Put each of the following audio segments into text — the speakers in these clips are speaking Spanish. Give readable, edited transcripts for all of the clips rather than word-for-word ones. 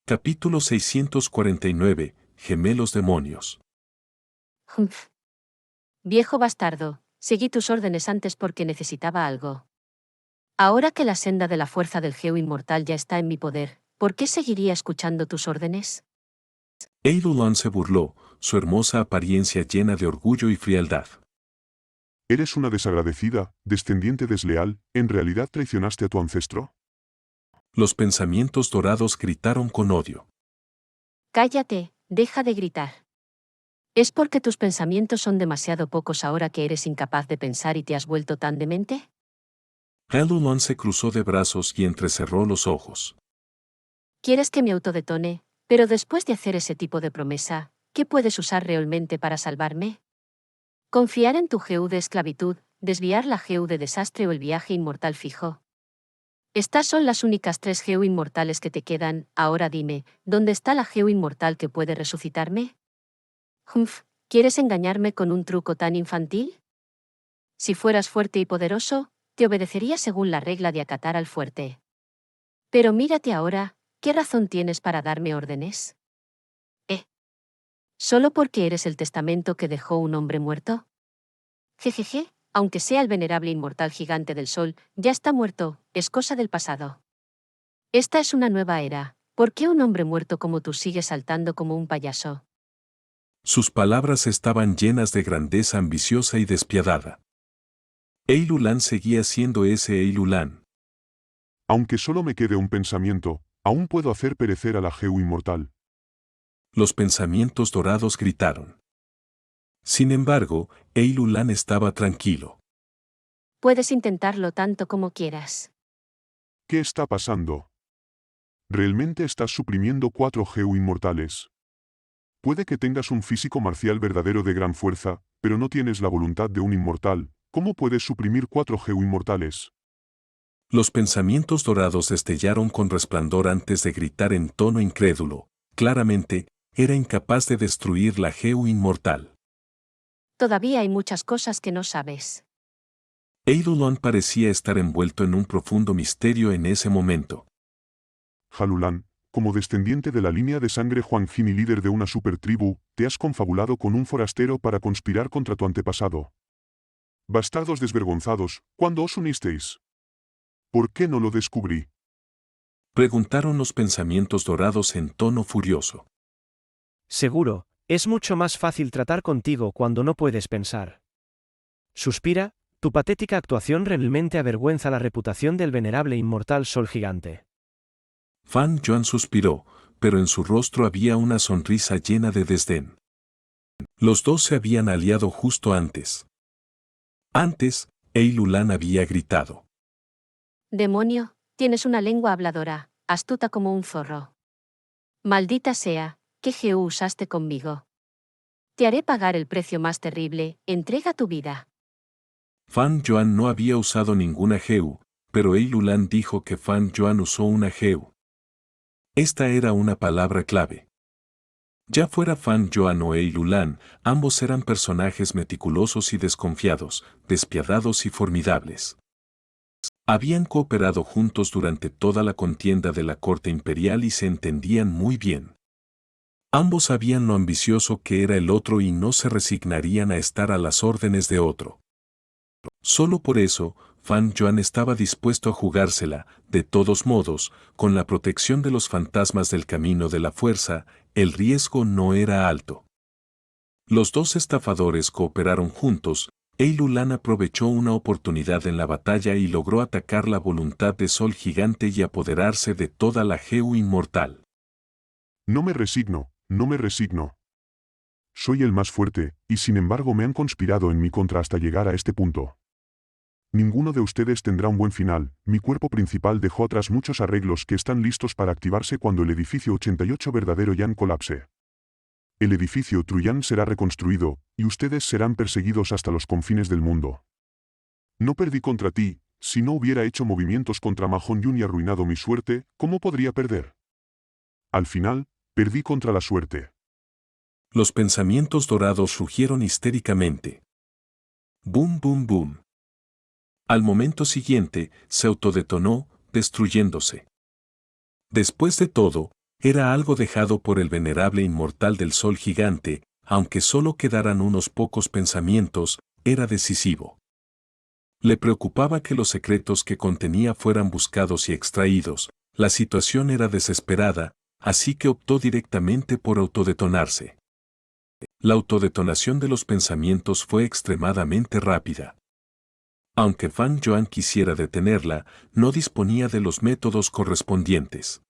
Capítulo 649. Gemelos demonios. Humph. Viejo bastardo, seguí tus órdenes antes porque necesitaba algo. Ahora que la senda de la fuerza del Geo inmortal ya está en mi poder, ¿por qué seguiría escuchando tus órdenes? Eilulon se burló, su hermosa apariencia llena de orgullo y frialdad. Eres una desagradecida, descendiente desleal, ¿en realidad traicionaste a tu ancestro? Los pensamientos dorados gritaron con odio. Cállate, deja de gritar. ¿Es porque tus pensamientos son demasiado pocos ahora que eres incapaz de pensar y te has vuelto tan demente? Eilulon se cruzó de brazos y entrecerró los ojos. ¿Quieres que me autodetone? Pero después de hacer ese tipo de promesa, ¿qué puedes usar realmente para salvarme? Confiar en tu GU de esclavitud, desviar la GU de desastre o el viaje inmortal fijo. Estas son las únicas 3 GU inmortales que te quedan. Ahora dime, ¿dónde está la GU inmortal que puede resucitarme? Humph, ¿quieres engañarme con un truco tan infantil? Si fueras fuerte y poderoso, te obedecería según la regla de acatar al fuerte. Pero mírate ahora, ¿qué razón tienes para darme órdenes? ¿Solo porque eres el testamento que dejó un hombre muerto? Jejeje, aunque sea el venerable inmortal gigante del sol, ya está muerto, es cosa del pasado. Esta es una nueva era. ¿Por qué un hombre muerto como tú sigue saltando como un payaso? Sus palabras estaban llenas de grandeza ambiciosa y despiadada. Eilulán seguía siendo ese Eilulán. Aunque solo me quede un pensamiento, aún puedo hacer perecer a la Geu inmortal. Los pensamientos dorados gritaron. Sin embargo, Eilulán estaba tranquilo. Puedes intentarlo tanto como quieras. ¿Qué está pasando? ¿Realmente estás suprimiendo 4 Geu inmortales? Puede que tengas un físico marcial verdadero de gran fuerza, pero no tienes la voluntad de un inmortal. ¿Cómo puedes suprimir 4 Geu inmortales? Los pensamientos dorados destellaron con resplandor antes de gritar en tono incrédulo. Claramente, era incapaz de destruir la Geu inmortal. Todavía hay muchas cosas que no sabes. Eilulon parecía estar envuelto en un profundo misterio en ese momento. Jalulán, como descendiente de la línea de sangre Huangjin y líder de una supertribu, te has confabulado con un forastero para conspirar contra tu antepasado. Bastardos desvergonzados, ¿cuándo os unisteis? ¿Por qué no lo descubrí? Preguntaron los pensamientos dorados en tono furioso. Seguro, es mucho más fácil tratar contigo cuando no puedes pensar. Suspira, tu patética actuación realmente avergüenza la reputación del venerable inmortal sol gigante. Fan Yuan suspiró, pero en su rostro había una sonrisa llena de desdén. Los dos se habían aliado justo antes. Antes, Eilulán había gritado. Demonio, tienes una lengua habladora, astuta como un zorro. Maldita sea, ¿qué GU usaste conmigo? Te haré pagar el precio más terrible, entrega tu vida. Fan Yuan no había usado ninguna Geu, pero Eilulán dijo que Fan Yuan usó una Geu. Esta era una palabra clave. Ya fuera Fan Yuan o Eilulán, ambos eran personajes meticulosos y desconfiados, despiadados y formidables. Habían cooperado juntos durante toda la contienda de la corte imperial y se entendían muy bien. Ambos sabían lo ambicioso que era el otro y no se resignarían a estar a las órdenes de otro. Solo por eso, Fan Yuan estaba dispuesto a jugársela, de todos modos, con la protección de los fantasmas del camino de la fuerza, el riesgo no era alto. Los dos estafadores cooperaron juntos. Eilulán aprovechó una oportunidad en la batalla y logró atacar la voluntad de Sol Gigante y apoderarse de toda la Geu inmortal. No me resigno, no me resigno. Soy el más fuerte, y sin embargo me han conspirado en mi contra hasta llegar a este punto. Ninguno de ustedes tendrá un buen final. Mi cuerpo principal dejó atrás muchos arreglos que están listos para activarse cuando el edificio 88 verdadero Yan colapse. El edificio Truyan será reconstruido, y ustedes serán perseguidos hasta los confines del mundo. No perdí contra ti. Si no hubiera hecho movimientos contra Mahon Yun y arruinado mi suerte, ¿cómo podría perder? Al final, perdí contra la suerte. Los pensamientos dorados rugieron histéricamente. Boom, boom, boom. Al momento siguiente, se autodetonó, destruyéndose. Después de todo, era algo dejado por el venerable inmortal del sol gigante, aunque solo quedaran unos pocos pensamientos, era decisivo. Le preocupaba que los secretos que contenía fueran buscados y extraídos, la situación era desesperada, así que optó directamente por autodetonarse. La autodetonación de los pensamientos fue extremadamente rápida. Aunque Fan Yuan quisiera detenerla, no disponía de los métodos correspondientes.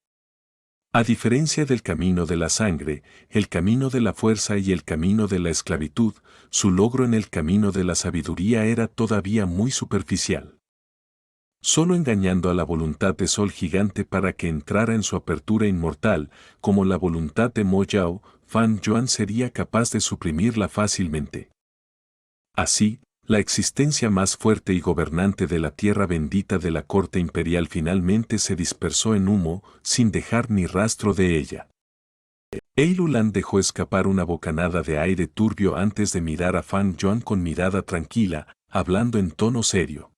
A diferencia del camino de la sangre, el camino de la fuerza y el camino de la esclavitud, su logro en el camino de la sabiduría era todavía muy superficial. Solo engañando a la voluntad de Sol Gigante para que entrara en su apertura inmortal, como la voluntad de Mo Yao, Fan Yuan sería capaz de suprimirla fácilmente. Así, la existencia más fuerte y gobernante de la tierra bendita de la corte imperial finalmente se dispersó en humo, sin dejar ni rastro de ella. Eilulan dejó escapar una bocanada de aire turbio antes de mirar a Fan Yuan con mirada tranquila, hablando en tono serio.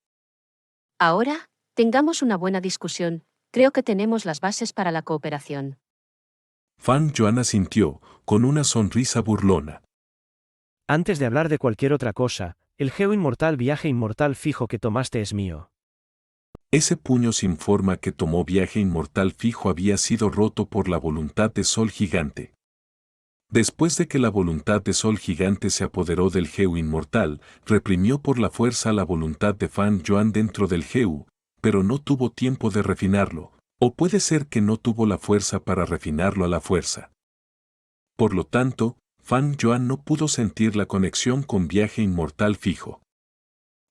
Ahora, tengamos una buena discusión, creo que tenemos las bases para la cooperación. Fan Yuan asintió, con una sonrisa burlona. Antes de hablar de cualquier otra cosa, el geo inmortal viaje inmortal fijo que tomaste es mío. Ese puño sin forma que tomó viaje inmortal fijo había sido roto por la voluntad de Sol Gigante. Después de que la voluntad de Sol Gigante se apoderó del Geu inmortal, reprimió por la fuerza la voluntad de Fan Yuan dentro del Geu, pero no tuvo tiempo de refinarlo, o puede ser que no tuvo la fuerza para refinarlo a la fuerza. Por lo tanto, Fan Yuan no pudo sentir la conexión con viaje inmortal fijo.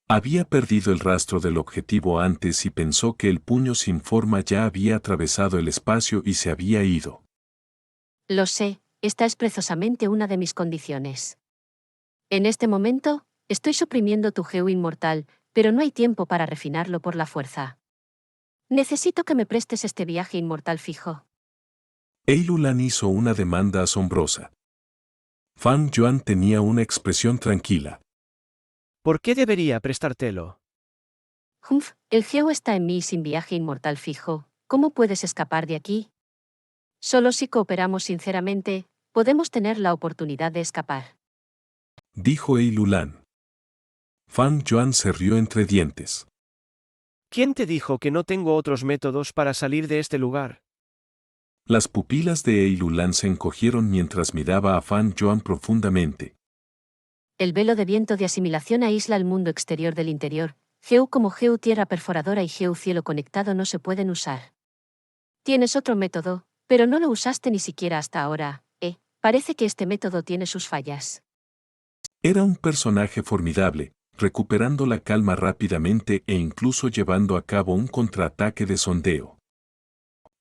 Había perdido el rastro del objetivo antes y pensó que el puño sin forma ya había atravesado el espacio y se había ido. Lo sé, esta es precisamente una de mis condiciones. En este momento, estoy suprimiendo tu Geu inmortal, pero no hay tiempo para refinarlo por la fuerza. Necesito que me prestes este viaje inmortal fijo. Eilulan hizo una demanda asombrosa. Fan Yuan tenía una expresión tranquila. ¿Por qué debería prestártelo? El Geo está en mí sin viaje inmortal fijo, ¿cómo puedes escapar de aquí? Solo si cooperamos sinceramente, podemos tener la oportunidad de escapar. Dijo Eilulan. Fan Yuan se rió entre dientes. ¿Quién te dijo que no tengo otros métodos para salir de este lugar? Las pupilas de Eilulan se encogieron mientras miraba a Fan Yuan profundamente. El velo de viento de asimilación aísla el mundo exterior del interior. Geu como Geu tierra perforadora y Geu cielo conectado no se pueden usar. Tienes otro método, pero no lo usaste ni siquiera hasta ahora, Parece que este método tiene sus fallas. Era un personaje formidable, recuperando la calma rápidamente e incluso llevando a cabo un contraataque de sondeo.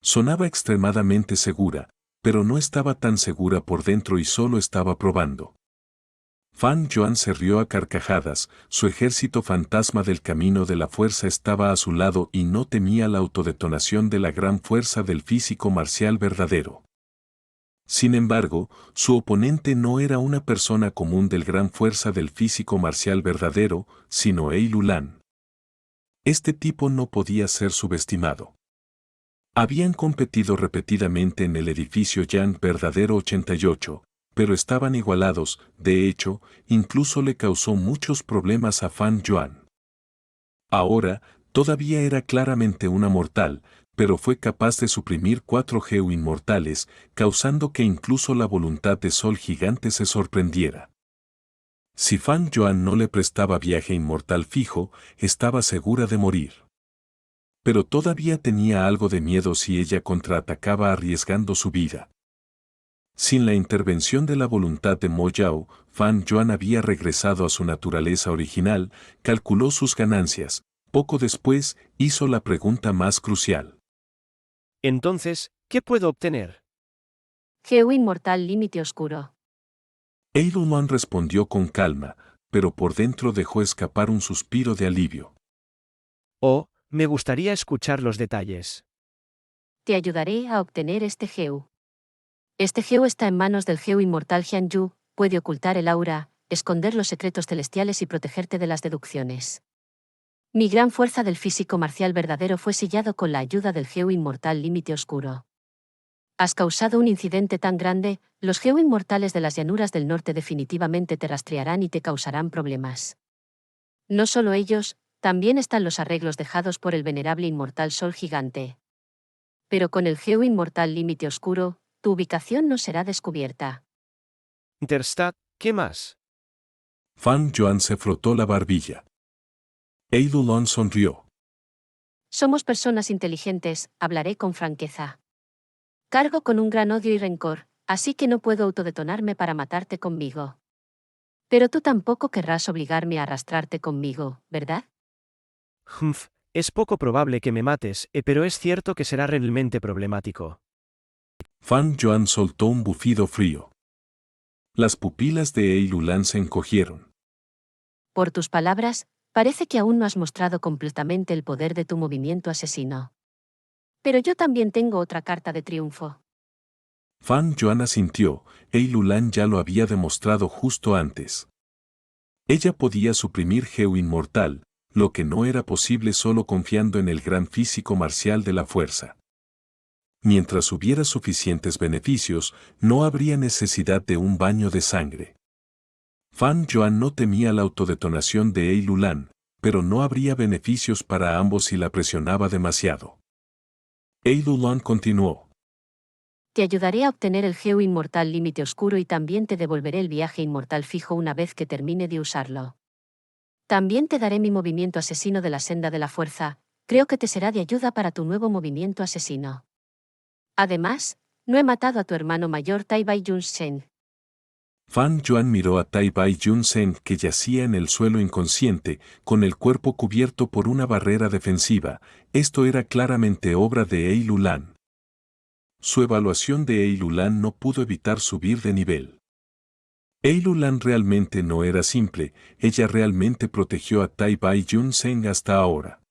Sonaba extremadamente segura, pero no estaba tan segura por dentro y solo estaba probando. Fan Yuan se rió a carcajadas, su ejército fantasma del camino de la fuerza estaba a su lado y no temía la autodetonación de la gran fuerza del físico marcial verdadero. Sin embargo, su oponente no era una persona común del gran fuerza del físico marcial verdadero, sino Eilulan. Este tipo no podía ser subestimado. Habían competido repetidamente en el edificio Yang Verdadero 88, pero estaban igualados, de hecho, incluso le causó muchos problemas a Fan Yuan. Ahora, todavía era claramente una mortal, pero fue capaz de suprimir 4 Geu inmortales, causando que incluso la voluntad de Sol Gigante se sorprendiera. Si Fan Yuan no le prestaba viaje inmortal fijo, estaba segura de morir. Pero todavía tenía algo de miedo si ella contraatacaba arriesgando su vida. Sin la intervención de la voluntad de Mo Yao, Fan Yuan había regresado a su naturaleza original, calculó sus ganancias. Poco después, hizo la pregunta más crucial. Entonces, ¿qué puedo obtener? Geu inmortal límite oscuro. Eilulan respondió con calma, pero por dentro dejó escapar un suspiro de alivio. Oh, me gustaría escuchar los detalles. Te ayudaré a obtener este Geu. Este Geo está en manos del Geo inmortal Jianyu, puede ocultar el aura, esconder los secretos celestiales y protegerte de las deducciones. Mi gran fuerza del físico marcial verdadero fue sellado con la ayuda del Geo inmortal límite oscuro. Has causado un incidente tan grande, los Geo inmortales de las llanuras del norte definitivamente te rastrearán y te causarán problemas. No solo ellos, también están los arreglos dejados por el venerable inmortal Sol Gigante. Pero con el Geo inmortal límite oscuro, tu ubicación no será descubierta. Interstad, ¿qué más? Fan Yuan se frotó la barbilla. Eilulon sonrió. Somos personas inteligentes, hablaré con franqueza. Cargo con un gran odio y rencor, así que no puedo autodetonarme para matarte conmigo. Pero tú tampoco querrás obligarme a arrastrarte conmigo, ¿verdad? Es poco probable que me mates, pero es cierto que será realmente problemático. Fan Yuan soltó un bufido frío. Las pupilas de Eilulon se encogieron. Por tus palabras, parece que aún no has mostrado completamente el poder de tu movimiento asesino. Pero yo también tengo otra carta de triunfo. Fan Yuan asintió, Eilulon ya lo había demostrado justo antes. Ella podía suprimir Geo inmortal, lo que no era posible solo confiando en el gran físico marcial de la fuerza. Mientras hubiera suficientes beneficios, no habría necesidad de un baño de sangre. Fan Yuan no temía la autodetonación de Eilulon, pero no habría beneficios para ambos si la presionaba demasiado. Eilulon continuó. Te ayudaré a obtener el Geo inmortal límite oscuro y también te devolveré el viaje inmortal fijo una vez que termine de usarlo. También te daré mi movimiento asesino de la senda de la fuerza, creo que te será de ayuda para tu nuevo movimiento asesino. Además, no he matado a tu hermano mayor Tai Bai Jun Shen. Fan Yuan miró a Tai Bai Jun Sen que yacía en el suelo inconsciente, con el cuerpo cubierto por una barrera defensiva. Esto era claramente obra de Eilulon. Su evaluación de Eilulon no pudo evitar subir de nivel. Eilulon realmente no era simple, ella realmente protegió a Tai Bai Jun Sen hasta ahora.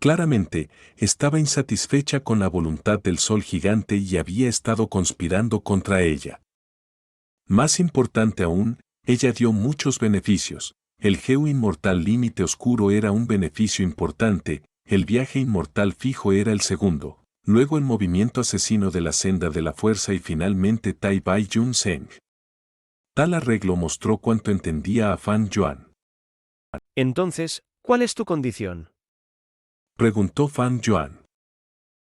Claramente, estaba insatisfecha con la voluntad del Sol Gigante y había estado conspirando contra ella. Más importante aún, ella dio muchos beneficios. El Geo inmortal límite oscuro era un beneficio importante, el viaje inmortal fijo era el segundo, luego el movimiento asesino de la senda de la fuerza y finalmente Tai Bai Jun Sen. Tal arreglo mostró cuánto entendía a Fan Yuan. Entonces, ¿cuál es tu condición? Preguntó Fan Yuan.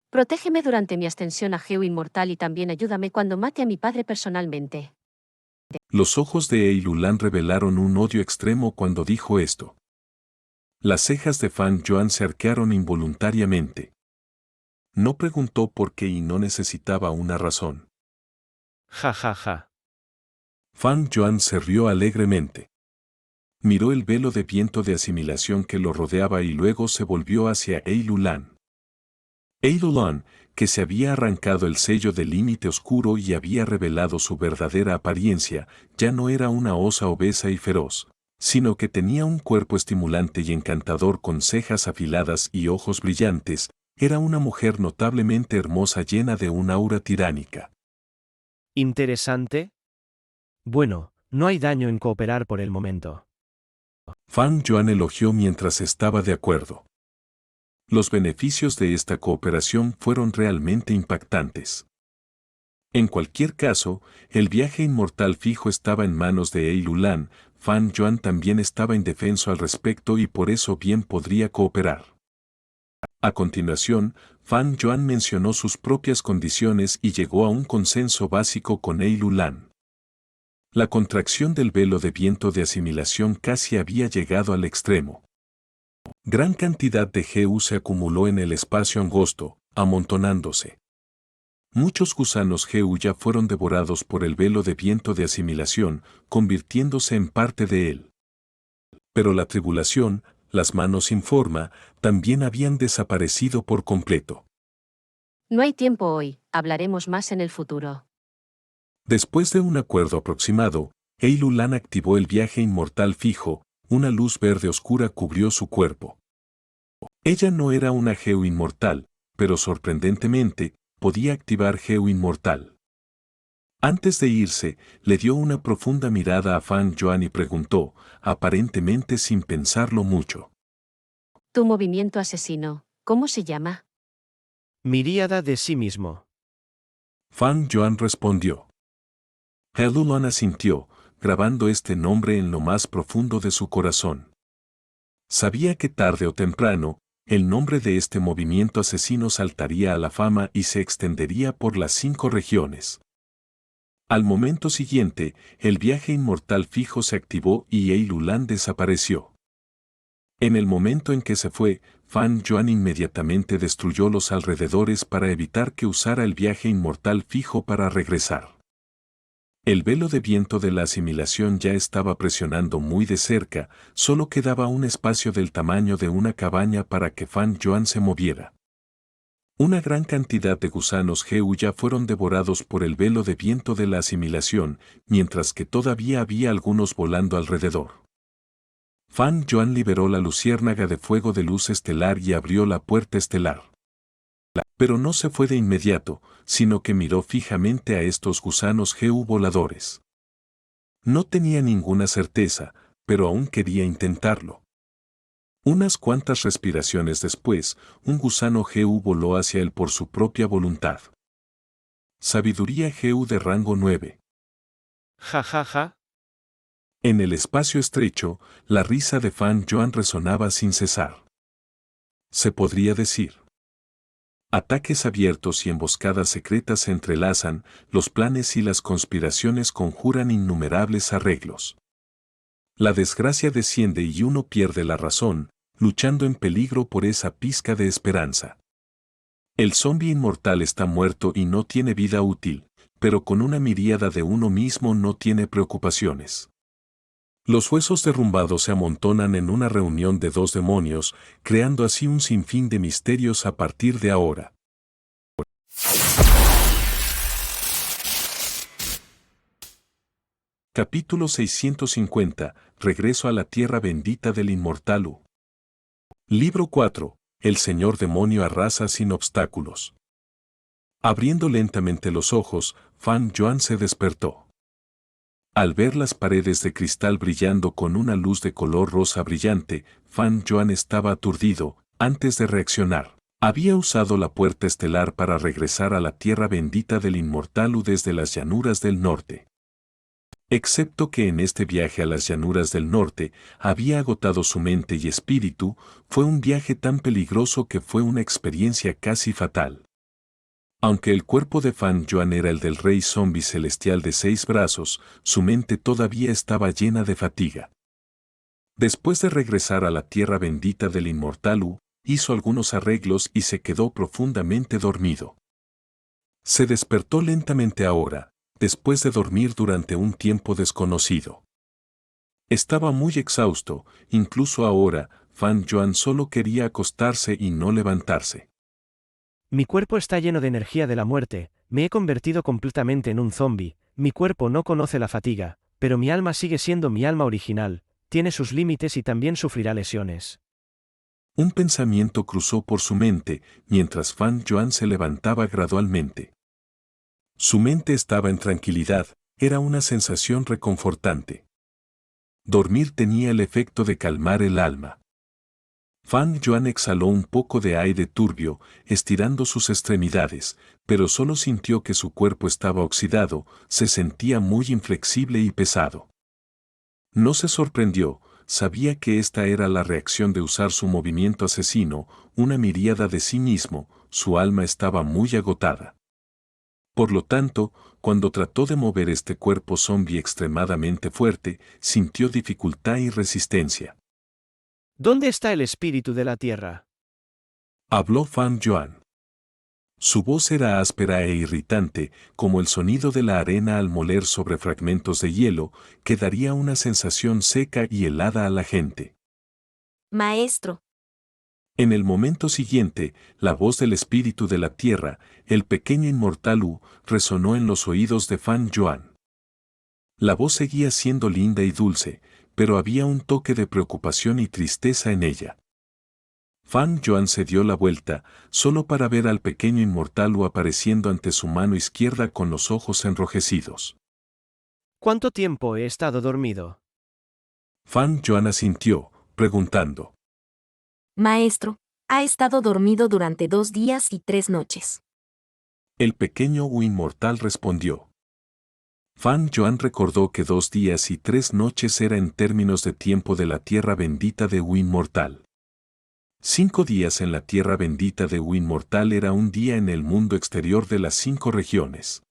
Protégeme durante mi ascensión a Geo inmortal y también ayúdame cuando mate a mi padre personalmente. Los ojos de Eilulon revelaron un odio extremo cuando dijo esto. Las cejas de Fan Yuan se arquearon involuntariamente. No preguntó por qué y no necesitaba una razón. Ja ja ja. Fan Yuan se rió alegremente. Miró el velo de viento de asimilación que lo rodeaba y luego se volvió hacia Eilulon. Eilulon, que se había arrancado el sello del límite oscuro y había revelado su verdadera apariencia, ya no era una osa obesa y feroz, sino que tenía un cuerpo estimulante y encantador con cejas afiladas y ojos brillantes, era una mujer notablemente hermosa llena de un aura tiránica. ¿Interesante? Bueno, no hay daño en cooperar por el momento. Fan Yuan elogió mientras estaba de acuerdo. Los beneficios de esta cooperación fueron realmente impactantes. En cualquier caso, el viaje inmortal fijo estaba en manos de Eilulon, Fan Yuan también estaba indefenso al respecto y por eso bien podría cooperar. A continuación, Fan Yuan mencionó sus propias condiciones y llegó a un consenso básico con Eilulon. La contracción del velo de viento de asimilación casi había llegado al extremo. Gran cantidad de Geu se acumuló en el espacio angosto, amontonándose. Muchos gusanos Geu ya fueron devorados por el velo de viento de asimilación, convirtiéndose en parte de él. Pero la tribulación, las manos sin forma, también habían desaparecido por completo. No hay tiempo hoy, hablaremos más en el futuro. Después de un acuerdo aproximado, Eilulon activó el viaje inmortal fijo, una luz verde oscura cubrió su cuerpo. Ella no era una Geo inmortal, pero sorprendentemente, podía activar Geo inmortal. Antes de irse, le dio una profunda mirada a Fan Yuan y preguntó, aparentemente sin pensarlo mucho. Tu movimiento asesino, ¿cómo se llama? Miríada de sí mismo. Fan Yuan respondió. He Lulan asintió, grabando este nombre en lo más profundo de su corazón. Sabía que tarde o temprano, el nombre de este movimiento asesino saltaría a la fama y se extendería por las 5 regiones. Al momento siguiente, el viaje inmortal fijo se activó y He Lulan desapareció. En el momento en que se fue, Fan Yuan inmediatamente destruyó los alrededores para evitar que usara el viaje inmortal fijo para regresar. El velo de viento de la asimilación ya estaba presionando muy de cerca, solo quedaba un espacio del tamaño de una cabaña para que Fan Yuan se moviera. Una gran cantidad de gusanos Heu ya fueron devorados por el velo de viento de la asimilación, mientras que todavía había algunos volando alrededor. Fan Yuan liberó la luciérnaga de fuego de luz estelar y abrió la puerta estelar. Pero no se fue de inmediato, sino que miró fijamente a estos gusanos Heu voladores. No tenía ninguna certeza, pero aún quería intentarlo. Unas cuantas respiraciones después, un gusano Heu voló hacia él por su propia voluntad. Sabiduría Heu de rango 9. Ja ja ja. En el espacio estrecho, la risa de Fan Yuan resonaba sin cesar. Se podría decir. Ataques abiertos y emboscadas secretas se entrelazan, los planes y las conspiraciones conjuran innumerables arreglos. La desgracia desciende y uno pierde la razón, luchando en peligro por esa pizca de esperanza. El zombi inmortal está muerto y no tiene vida útil, pero con una miríada de uno mismo no tiene preocupaciones. Los huesos derrumbados se amontonan en una reunión de 2 demonios, creando así un sinfín de misterios a partir de ahora. Capítulo 650. Regreso a la tierra bendita del inmortal U. Libro 4. El señor demonio arrasa sin obstáculos. Abriendo lentamente los ojos, Fan Yuan se despertó. Al ver las paredes de cristal brillando con una luz de color rosa brillante, Fan Yuan estaba aturdido. Antes de reaccionar, había usado la puerta estelar para regresar a la tierra bendita del inmortal U desde las llanuras del norte. Excepto que en este viaje a las llanuras del norte había agotado su mente y espíritu, fue un viaje tan peligroso que fue una experiencia casi fatal. Aunque el cuerpo de Fan Yuan era el del rey zombi celestial de 6 brazos, su mente todavía estaba llena de fatiga. Después de regresar a la tierra bendita del inmortal U, hizo algunos arreglos y se quedó profundamente dormido. Se despertó lentamente ahora, después de dormir durante un tiempo desconocido. Estaba muy exhausto, incluso ahora, Fan Yuan solo quería acostarse y no levantarse. Mi cuerpo está lleno de energía de la muerte, me he convertido completamente en un zombi, mi cuerpo no conoce la fatiga, pero mi alma sigue siendo mi alma original, tiene sus límites y también sufrirá lesiones. Un pensamiento cruzó por su mente, mientras Fan Yuan se levantaba gradualmente. Su mente estaba en tranquilidad, era una sensación reconfortante. Dormir tenía el efecto de calmar el alma. Fan Yuan exhaló un poco de aire turbio, estirando sus extremidades, pero solo sintió que su cuerpo estaba oxidado, se sentía muy inflexible y pesado. No se sorprendió, sabía que esta era la reacción de usar su movimiento asesino, una miríada de sí mismo, su alma estaba muy agotada. Por lo tanto, cuando trató de mover este cuerpo zombi extremadamente fuerte, sintió dificultad y resistencia. ¿Dónde está el espíritu de la tierra? Habló Fan Yuan. Su voz era áspera e irritante, como el sonido de la arena al moler sobre fragmentos de hielo, que daría una sensación seca y helada a la gente. Maestro. En el momento siguiente, la voz del espíritu de la tierra, el pequeño inmortal U, resonó en los oídos de Fan Yuan. La voz seguía siendo linda y dulce, pero había un toque de preocupación y tristeza en ella. Fan Yuan se dio la vuelta, solo para ver al pequeño inmortal Wu apareciendo ante su mano izquierda con los ojos enrojecidos. ¿Cuánto tiempo he estado dormido? Fan Yuan asintió, preguntando. Maestro, ha estado dormido durante 2 días y 3 noches. El pequeño Wu inmortal respondió. Fan Yuan recordó que 2 días y 3 noches era en términos de tiempo de la tierra bendita de Wu inmortal. 5 días en la tierra bendita de Wu inmortal era un día en el mundo exterior de las 5 regiones.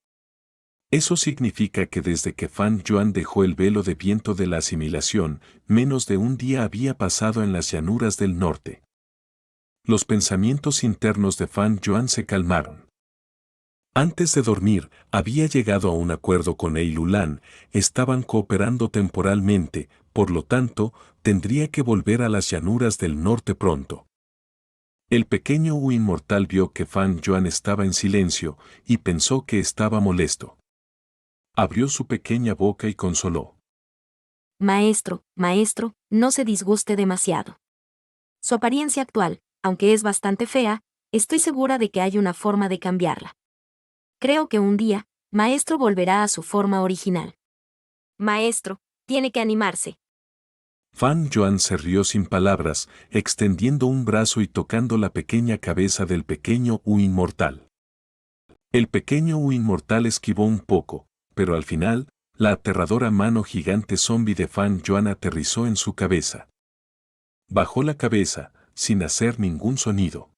Eso significa que desde que Fan Yuan dejó el velo de viento de la asimilación, menos de un día había pasado en las llanuras del norte. Los pensamientos internos de Fan Yuan se calmaron. Antes de dormir, había llegado a un acuerdo con Eilulan, estaban cooperando temporalmente, por lo tanto, tendría que volver a las llanuras del norte pronto. El pequeño Wu inmortal vio que Fan Yuan estaba en silencio, y pensó que estaba molesto. Abrió su pequeña boca y consoló. Maestro, no se disguste demasiado. Su apariencia actual, aunque es bastante fea, estoy segura de que hay una forma de cambiarla. Creo que un día, maestro volverá a su forma original. Maestro, tiene que animarse. Fan Yuan se rió sin palabras, extendiendo un brazo y tocando la pequeña cabeza del pequeño Wu inmortal. El pequeño Wu inmortal esquivó un poco, pero al final, la aterradora mano gigante zombie de Fan Yuan aterrizó en su cabeza. Bajó la cabeza, sin hacer ningún sonido.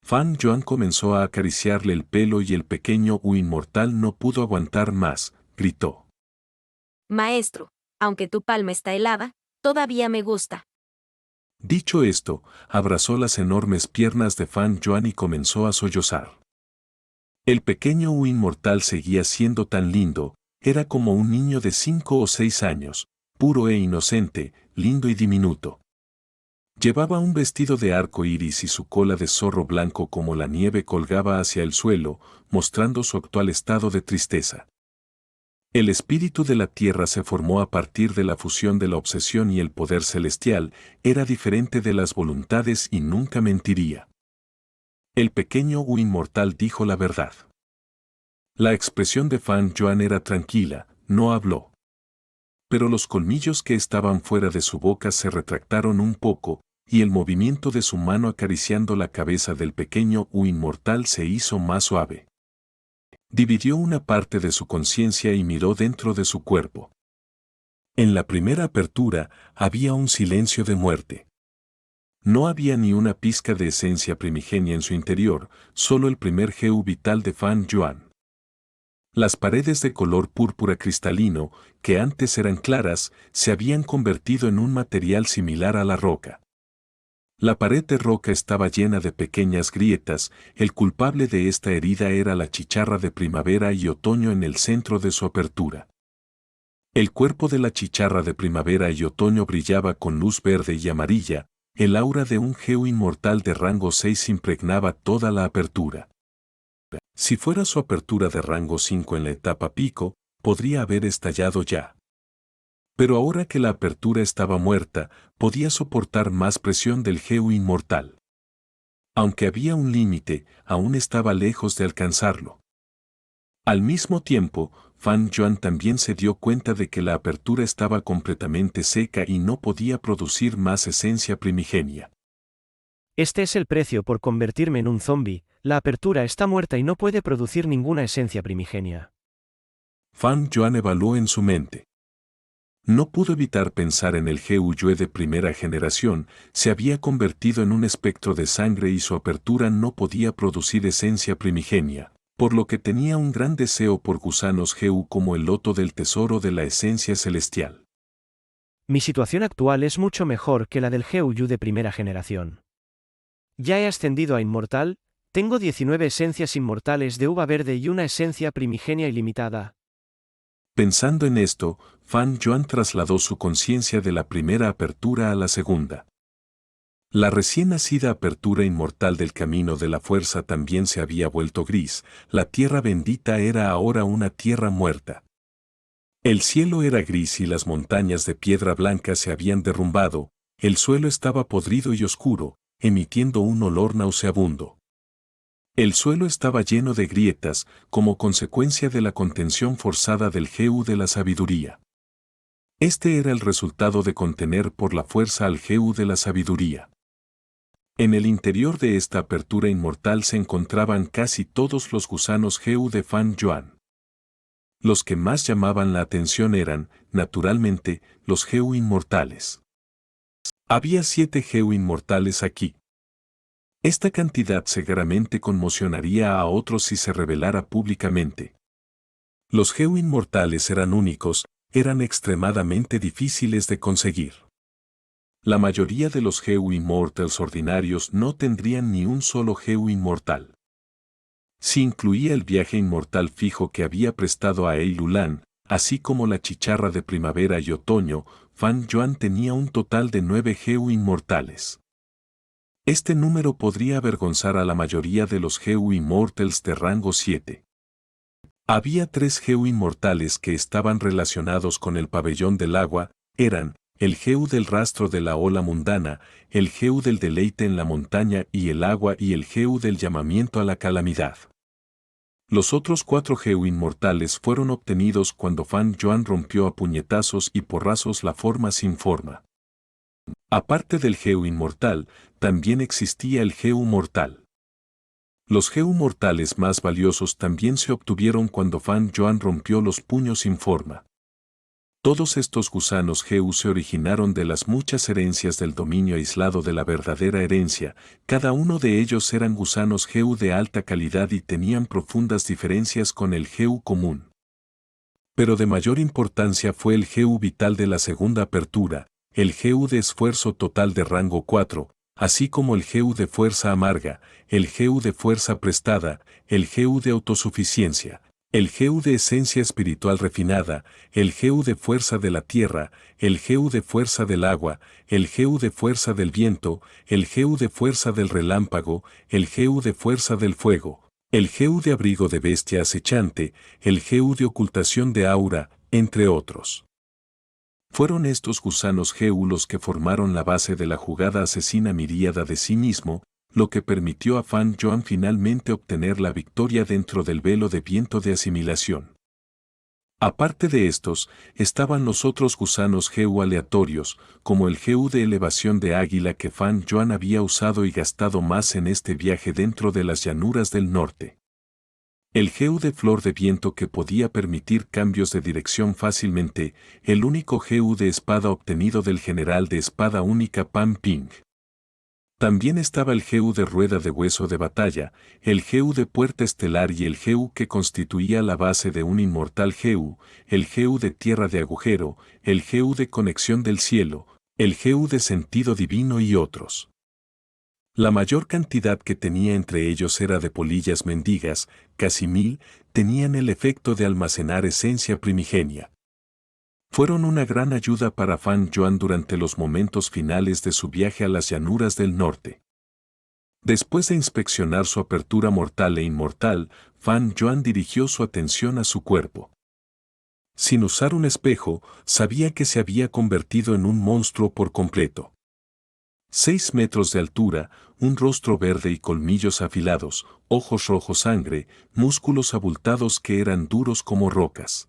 Fan Yuan comenzó a acariciarle el pelo y el pequeño Wu inmortal no pudo aguantar más, gritó. Maestro, aunque tu palma está helada, todavía me gusta. Dicho esto, abrazó las enormes piernas de Fan Yuan y comenzó a sollozar. El pequeño Wu inmortal seguía siendo tan lindo, era como un niño de 5 o 6 años, puro e inocente, lindo y diminuto. Llevaba un vestido de arco iris y su cola de zorro blanco como la nieve colgaba hacia el suelo, mostrando su actual estado de tristeza. El espíritu de la tierra se formó a partir de la fusión de la obsesión y el poder celestial, era diferente de las voluntades y nunca mentiría. El pequeño Wu inmortal dijo la verdad. La expresión de Fan Yuan era tranquila, no habló. Pero los colmillos que estaban fuera de su boca se retractaron un poco, y el movimiento de su mano acariciando la cabeza del pequeño Wu inmortal se hizo más suave. Dividió una parte de su conciencia y miró dentro de su cuerpo. En la primera apertura había un silencio de muerte. No había ni una pizca de esencia primigenia en su interior, solo el primer Geu vital de Fan Yuan. Las paredes de color púrpura cristalino, que antes eran claras, se habían convertido en un material similar a la roca. La pared de roca estaba llena de pequeñas grietas, el culpable de esta herida era la chicharra de primavera y otoño en el centro de su apertura. El cuerpo de la chicharra de primavera y otoño brillaba con luz verde y amarilla, el aura de un Geu inmortal de rango 6 impregnaba toda la apertura. Si fuera su apertura de rango 5 en la etapa pico, podría haber estallado ya. Pero ahora que la apertura estaba muerta, podía soportar más presión del Geu inmortal. Aunque había un límite, aún estaba lejos de alcanzarlo. Al mismo tiempo, Fan Yuan también se dio cuenta de que la apertura estaba completamente seca y no podía producir más esencia primigenia. Este es el precio por convertirme en un zombie, la apertura está muerta y no puede producir ninguna esencia primigenia. Fan Yuan evaluó en su mente. No pudo evitar pensar en el Geu Yue de primera generación, se había convertido en un espectro de sangre y su apertura no podía producir esencia primigenia, por lo que tenía un gran deseo por gusanos Geu como el loto del tesoro de la esencia celestial. Mi situación actual es mucho mejor que la del Geu Yu de primera generación. Ya he ascendido a inmortal, tengo 19 esencias inmortales de uva verde y una esencia primigenia ilimitada. Pensando en esto, Fan Yuan trasladó su conciencia de la primera apertura a la segunda. La recién nacida apertura inmortal del camino de la fuerza también se había vuelto gris, la tierra bendita era ahora una tierra muerta. El cielo era gris y las montañas de piedra blanca se habían derrumbado, el suelo estaba podrido y oscuro, emitiendo un olor nauseabundo. El suelo estaba lleno de grietas, como consecuencia de la contención forzada del Jehu de la sabiduría. Este era el resultado de contener por la fuerza al Jehu de la sabiduría. En el interior de esta apertura inmortal se encontraban casi todos los gusanos Jehu de Fan Yuan. Los que más llamaban la atención eran, naturalmente, los Jehu inmortales. Había 7 Jehu inmortales aquí. Esta cantidad seguramente conmocionaría a otros si se revelara públicamente. Los Jehu inmortales eran únicos, eran extremadamente difíciles de conseguir. La mayoría de los Jehu Immortals ordinarios no tendrían ni un solo Jehu inmortal. Si incluía el viaje inmortal fijo que había prestado a Eilulan, así como la chicharra de primavera y otoño, Fan Yuan tenía un total de 9 Jehu inmortales. Este número podría avergonzar a la mayoría de los Jehu Immortals de rango 7. Había 3 Jehu inmortales que estaban relacionados con el pabellón del agua, eran el Jehu del rastro de la ola mundana, el Jehu del deleite en la montaña y el agua y el Jehu del llamamiento a la calamidad. Los otros 4 Jehu inmortales fueron obtenidos cuando Fan Yuan rompió a puñetazos y porrazos la forma sin forma. Aparte del Jehu inmortal, también existía el Jehu mortal. Los Jehu mortales más valiosos también se obtuvieron cuando Fan Yuan rompió los puños sin forma. Todos estos gusanos Jehu se originaron de las muchas herencias del dominio aislado de la verdadera herencia, cada uno de ellos eran gusanos Jehu de alta calidad y tenían profundas diferencias con el Jehu común. Pero de mayor importancia fue el Jehu vital de la segunda apertura, el Jehu de esfuerzo total de rango 4, así como el Jehu de fuerza amarga, el Jehu de fuerza prestada, el Jehu de autosuficiencia, el Jehu de esencia espiritual refinada, el Jehu de fuerza de la tierra, el Jehu de fuerza del agua, el Jehu de fuerza del viento, el Jehu de fuerza del relámpago, el Jehu de fuerza del fuego, el Jehu de abrigo de bestia acechante, el Jehu de ocultación de aura, entre otros. Fueron estos gusanos Jehu los que formaron la base de la jugada asesina miríada de sí mismo, lo que permitió a Fan Yuan finalmente obtener la victoria dentro del velo de viento de asimilación. Aparte de estos, estaban los otros gusanos Jehu aleatorios, como el Jehu de elevación de águila que Fan Yuan había usado y gastado más en este viaje dentro de las llanuras del norte. El Jehu de flor de viento que podía permitir cambios de dirección fácilmente, el único Jehu de espada obtenido del general de espada única Pan Ping. También estaba el Jehu de rueda de hueso de batalla, el Jehu de puerta estelar y el Jehu que constituía la base de un inmortal Jehu, el Jehu de tierra de agujero, el Jehu de conexión del cielo, el Jehu de sentido divino y otros. La mayor cantidad que tenía entre ellos era de polillas mendigas, casi 1000, tenían el efecto de almacenar esencia primigenia. Fueron una gran ayuda para Fan Yuan durante los momentos finales de su viaje a las llanuras del norte. Después de inspeccionar su apertura mortal e inmortal, Fan Yuan dirigió su atención a su cuerpo. Sin usar un espejo, sabía que se había convertido en un monstruo por completo. 6 metros de altura, un rostro verde y colmillos afilados, ojos rojos sangre, músculos abultados que eran duros como rocas.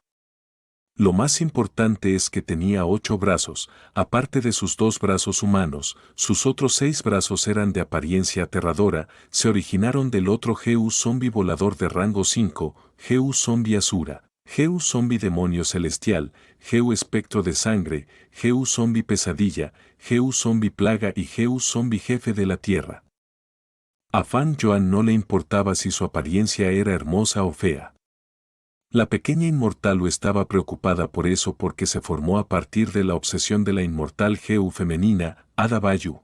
Lo más importante es que tenía 8 brazos, aparte de sus 2 brazos humanos, sus otros 6 brazos eran de apariencia aterradora, se originaron del otro Jehu zombie volador de rango 5, Jehu zombie Asura, Jehu zombie demonio celestial, Jehu espectro de sangre, Jehu zombie pesadilla, Jehu zombie plaga y Jehu zombie jefe de la tierra. A Fan Yuan no le importaba si su apariencia era hermosa o fea. La pequeña inmortal estaba preocupada por eso porque se formó a partir de la obsesión de la inmortal Jehu femenina, Ada Bayu.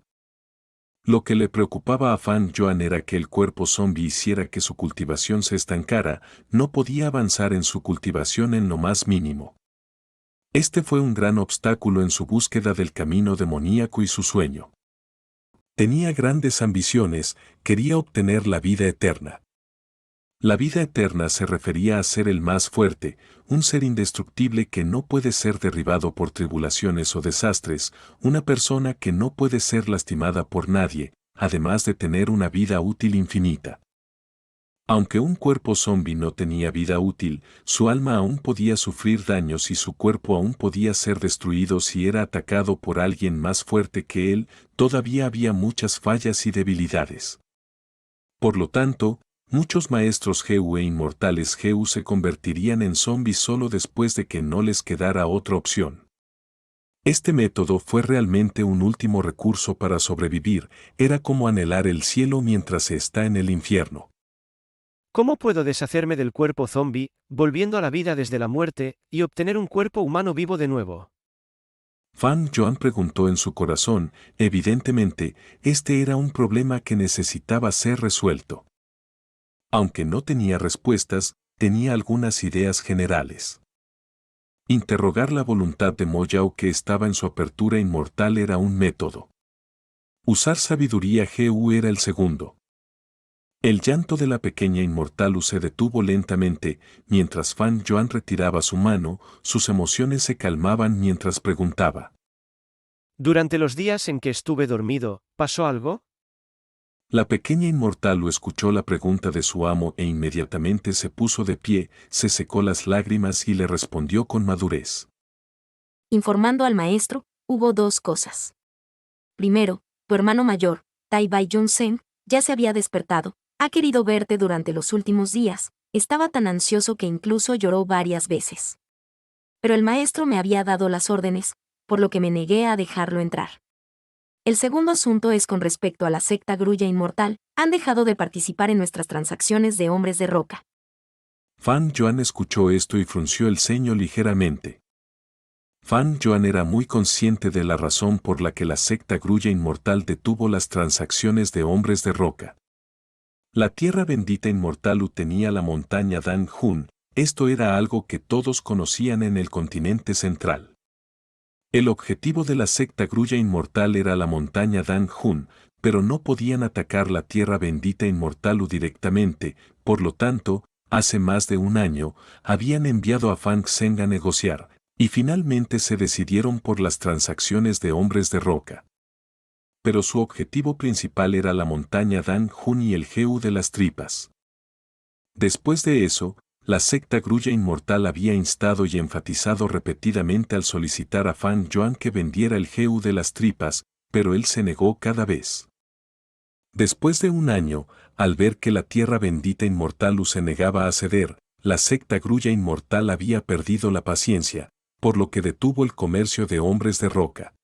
Lo que le preocupaba a Fan Yuan era que el cuerpo zombie hiciera que su cultivación se estancara, no podía avanzar en su cultivación en lo más mínimo. Este fue un gran obstáculo en su búsqueda del camino demoníaco y su sueño. Tenía grandes ambiciones, quería obtener la vida eterna. La vida eterna se refería a ser el más fuerte, un ser indestructible que no puede ser derribado por tribulaciones o desastres, una persona que no puede ser lastimada por nadie, además de tener una vida útil infinita. Aunque un cuerpo zombie no tenía vida útil, su alma aún podía sufrir daños y su cuerpo aún podía ser destruido si era atacado por alguien más fuerte que él. Todavía había muchas fallas y debilidades. Por lo tanto, muchos maestros GU e inmortales GU se convertirían en zombies solo después de que no les quedara otra opción. Este método fue realmente un último recurso para sobrevivir, era como anhelar el cielo mientras se está en el infierno. ¿Cómo puedo deshacerme del cuerpo zombie, volviendo a la vida desde la muerte, y obtener un cuerpo humano vivo de nuevo? Fan Joan preguntó en su corazón, evidentemente, este era un problema que necesitaba ser resuelto. Aunque no tenía respuestas, tenía algunas ideas generales. Interrogar la voluntad de Mo Yao que estaba en su apertura inmortal era un método. Usar sabiduría GU era el segundo. El llanto de la pequeña inmortal se detuvo lentamente, mientras Fan Joan retiraba su mano, sus emociones se calmaban mientras preguntaba. Durante los días en que estuve dormido, ¿pasó algo? La pequeña inmortal escuchó la pregunta de su amo e inmediatamente se puso de pie, se secó las lágrimas y le respondió con madurez. Informando al maestro, hubo dos cosas. Primero, tu hermano mayor, Tai Bai Jun Seng, ya se había despertado. Ha querido verte durante los últimos días, estaba tan ansioso que incluso lloró varias veces. Pero el maestro me había dado las órdenes, por lo que me negué a dejarlo entrar. El segundo asunto es con respecto a la secta Grulla Inmortal, han dejado de participar en nuestras transacciones de hombres de roca. Fan Joan escuchó esto y frunció el ceño ligeramente. Fan Joan era muy consciente de la razón por la que la secta Grulla Inmortal detuvo las transacciones de hombres de roca. La tierra bendita inmortal tenía la montaña Dan Hun, esto era algo que todos conocían en el continente central. El objetivo de la secta Grulla Inmortal era la montaña Dan Hun, pero no podían atacar la tierra bendita inmortal directamente, por lo tanto, hace más de un año, habían enviado a Fang Zheng a negociar, y finalmente se decidieron por las transacciones de hombres de roca. Pero su objetivo principal era la montaña Dan Hun y el GU de las tripas. Después de eso, la secta Grulla Inmortal había instado y enfatizado repetidamente al solicitar a Fan Joan que vendiera el GU de las tripas, pero él se negó cada vez. Después de un año, al ver que la tierra bendita inmortal se negaba a ceder, la secta Grulla Inmortal había perdido la paciencia, por lo que detuvo el comercio de hombres de roca.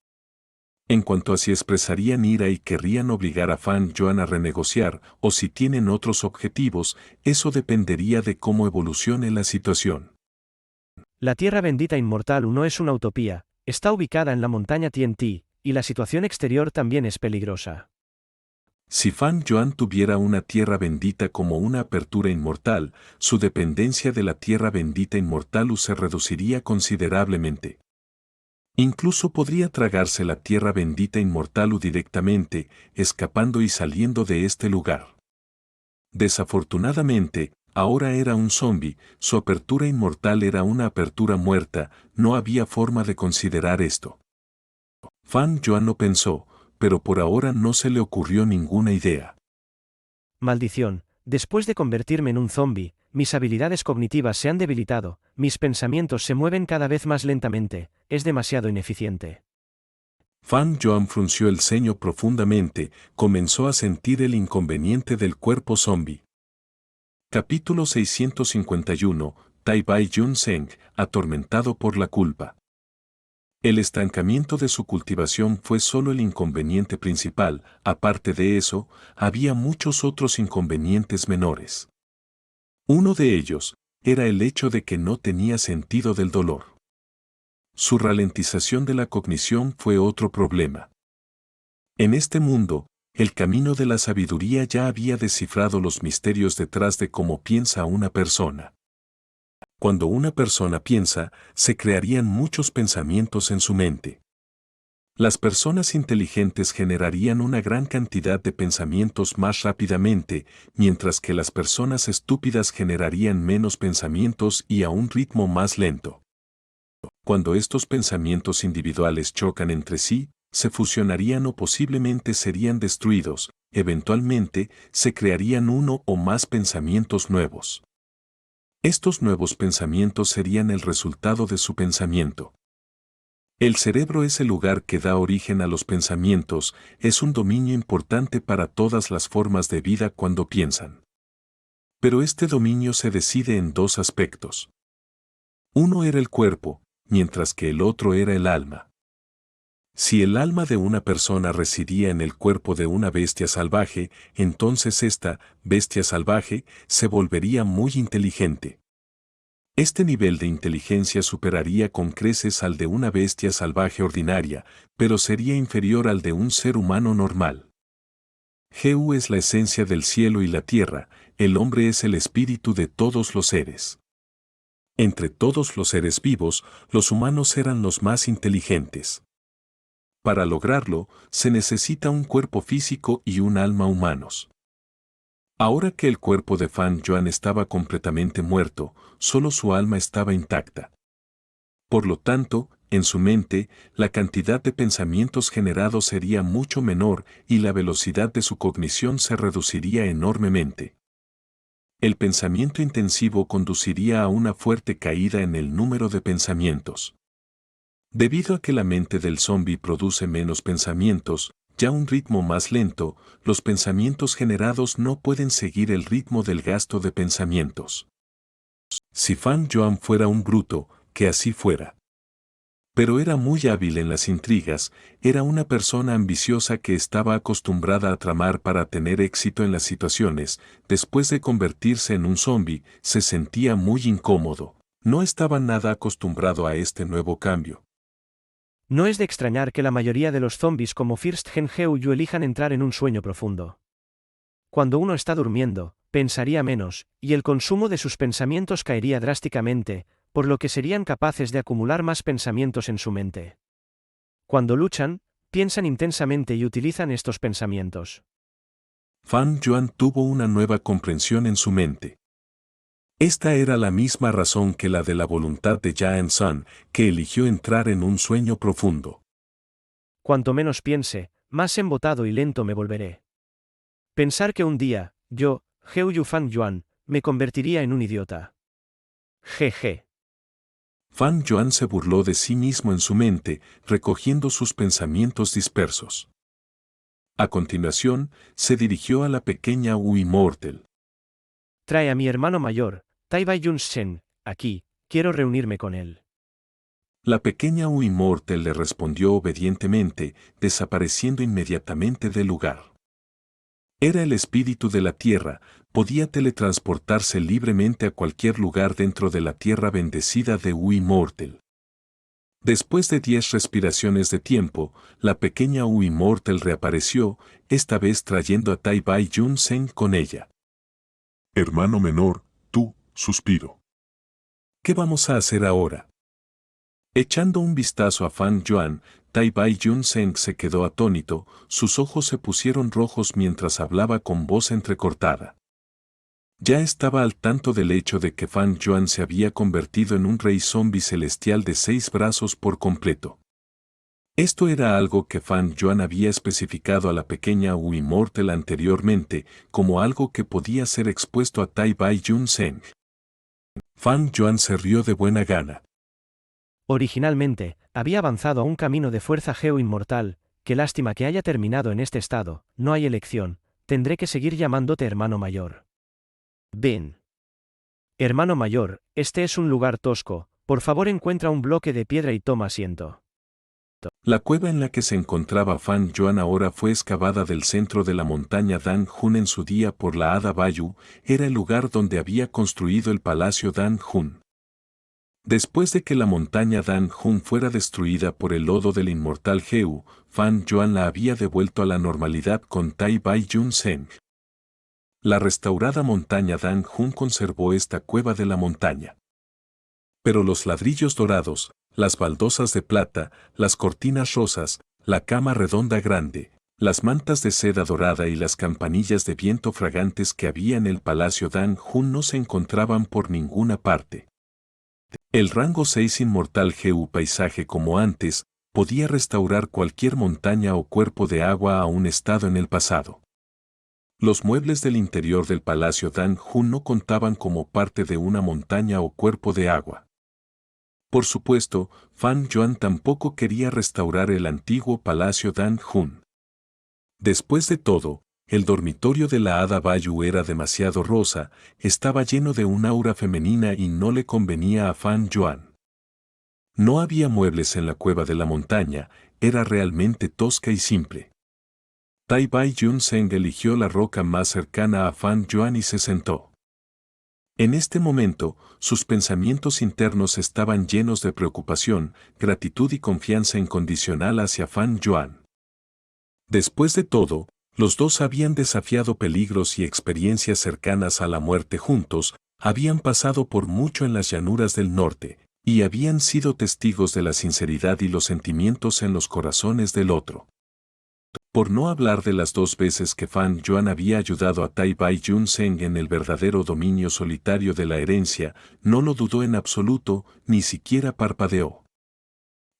En cuanto a si expresarían ira y querrían obligar a Fan Joan a renegociar o si tienen otros objetivos, eso dependería de cómo evolucione la situación. La tierra bendita inmortal no es una utopía, está ubicada en la montaña TNT, y la situación exterior también es peligrosa. Si Fan Joan tuviera una tierra bendita como una apertura inmortal, su dependencia de la tierra bendita inmortal se reduciría considerablemente. Incluso podría tragarse la tierra bendita inmortal directamente, escapando y saliendo de este lugar. Desafortunadamente, ahora era un zombie, su apertura inmortal era una apertura muerta, no había forma de considerar esto. Fan Joan lo pensó, pero por ahora no se le ocurrió ninguna idea. Maldición, después de convertirme en un zombie, mis habilidades cognitivas se han debilitado, mis pensamientos se mueven cada vez más lentamente, es demasiado ineficiente. Fan Joan frunció el ceño profundamente, comenzó a sentir el inconveniente del cuerpo zombie. Capítulo 651, Tai Bai Jun Zheng, atormentado por la culpa. El estancamiento de su cultivación fue solo el inconveniente principal, aparte de eso, había muchos otros inconvenientes menores. Uno de ellos era el hecho de que no tenía sentido del dolor. Su ralentización de la cognición fue otro problema. En este mundo, el camino de la sabiduría ya había descifrado los misterios detrás de cómo piensa una persona. Cuando una persona piensa, se crearían muchos pensamientos en su mente. Las personas inteligentes generarían una gran cantidad de pensamientos más rápidamente, mientras que las personas estúpidas generarían menos pensamientos y a un ritmo más lento. Cuando estos pensamientos individuales chocan entre sí, se fusionarían o posiblemente serían destruidos, eventualmente se crearían uno o más pensamientos nuevos. Estos nuevos pensamientos serían el resultado de su pensamiento. El cerebro es el lugar que da origen a los pensamientos, es un dominio importante para todas las formas de vida cuando piensan. Pero este dominio se decide en dos aspectos. Uno era el cuerpo, mientras que el otro era el alma. Si el alma de una persona residía en el cuerpo de una bestia salvaje, entonces esta bestia salvaje se volvería muy inteligente. Este nivel de inteligencia superaría con creces al de una bestia salvaje ordinaria, pero sería inferior al de un ser humano normal. Heu es la esencia del cielo y la tierra, el hombre es el espíritu de todos los seres. Entre todos los seres vivos, los humanos eran los más inteligentes. Para lograrlo, se necesita un cuerpo físico y un alma humanos. Ahora que el cuerpo de Fan Yuan estaba completamente muerto, solo su alma estaba intacta. Por lo tanto, en su mente, la cantidad de pensamientos generados sería mucho menor y la velocidad de su cognición se reduciría enormemente. El pensamiento intensivo conduciría a una fuerte caída en el número de pensamientos. Debido a que la mente del zombi produce menos pensamientos, ya a un ritmo más lento, los pensamientos generados no pueden seguir el ritmo del gasto de pensamientos. Si Fan Yuan fuera un bruto, que así fuera. Pero era muy hábil en las intrigas, era una persona ambiciosa que estaba acostumbrada a tramar para tener éxito en las situaciones. Después de convertirse en un zombi, se sentía muy incómodo. No estaba nada acostumbrado a este nuevo cambio. No es de extrañar que la mayoría de los zombies como First Gen Heu elijan entrar en un sueño profundo. Cuando uno está durmiendo, pensaría menos, y el consumo de sus pensamientos caería drásticamente, por lo que serían capaces de acumular más pensamientos en su mente. Cuando luchan, piensan intensamente y utilizan estos pensamientos. Fan Yuan tuvo una nueva comprensión en su mente. Esta era la misma razón que la de la voluntad de Jaen Sun, que eligió entrar en un sueño profundo. Cuanto menos piense, más embotado y lento me volveré. Pensar que un día, yo, Heu Fan Yuan, me convertiría en un idiota. Jeje. Fan Yuan se burló de sí mismo en su mente, recogiendo sus pensamientos dispersos. A continuación, se dirigió a la pequeña Wu Immortal. Trae a mi hermano mayor, Tai Bai Yun Shen, aquí, quiero reunirme con él. La pequeña Wu Immortal le respondió obedientemente, desapareciendo inmediatamente del lugar. Era el espíritu de la tierra, podía teletransportarse libremente a cualquier lugar dentro de la tierra bendecida de Wu Immortal. Después de 10 respiraciones de tiempo, la pequeña Wu Immortal reapareció, esta vez trayendo a Tai Bai Yun Sen con ella. Hermano menor, tú, suspiro. ¿Qué vamos a hacer ahora? Echando un vistazo a Fan Yuan, Tai Bai Yun Sen se quedó atónito, sus ojos se pusieron rojos mientras hablaba con voz entrecortada. Ya estaba al tanto del hecho de que Fan Yuan se había convertido en un rey zombi celestial de 6 brazos por completo. Esto era algo que Fan Yuan había especificado a la pequeña Wu Immortal anteriormente, como algo que podía ser expuesto a Tai Bai Yun Sen. Fan Yuan se rió de buena gana. Originalmente, había avanzado a un camino de fuerza Heu inmortal, qué lástima que haya terminado en este estado, no hay elección, tendré que seguir llamándote hermano mayor. Ven. Hermano mayor, este es un lugar tosco, por favor encuentra un bloque de piedra y toma asiento. La cueva en la que se encontraba Fan Yuan ahora fue excavada del centro de la montaña Dan Hun en su día por la hada Bayu, era el lugar donde había construido el palacio Dan Hun. Después de que la montaña Dan Hun fuera destruida por el lodo del inmortal Heu, Fan Yuan la había devuelto a la normalidad con Tai Bai Yun Sen. La restaurada montaña Dan Hun conservó esta cueva de la montaña. Pero los ladrillos dorados, las baldosas de plata, las cortinas rosas, la cama redonda grande, las mantas de seda dorada y las campanillas de viento fragantes que había en el palacio Dan Hun no se encontraban por ninguna parte. El rango 6 inmortal Heu paisaje como antes, podía restaurar cualquier montaña o cuerpo de agua a un estado en el pasado. Los muebles del interior del Palacio Dan Hun no contaban como parte de una montaña o cuerpo de agua. Por supuesto, Fan Yuan tampoco quería restaurar el antiguo Palacio Dan Hun. Después de todo, el dormitorio de la hada Bayu era demasiado rosa, estaba lleno de un aura femenina y no le convenía a Fan Yuan. No había muebles en la cueva de la montaña, era realmente tosca y simple. Tai Bai Yun Zeng eligió la roca más cercana a Fan Yuan y se sentó. En este momento, sus pensamientos internos estaban llenos de preocupación, gratitud y confianza incondicional hacia Fan Yuan. Después de todo, los dos habían desafiado peligros y experiencias cercanas a la muerte juntos, habían pasado por mucho en las llanuras del norte, y habían sido testigos de la sinceridad y los sentimientos en los corazones del otro. Por no hablar de las 2 veces que Fan Yuan había ayudado a Tai Bai Yun Zeng en el verdadero dominio solitario de la herencia, no lo dudó en absoluto, ni siquiera parpadeó.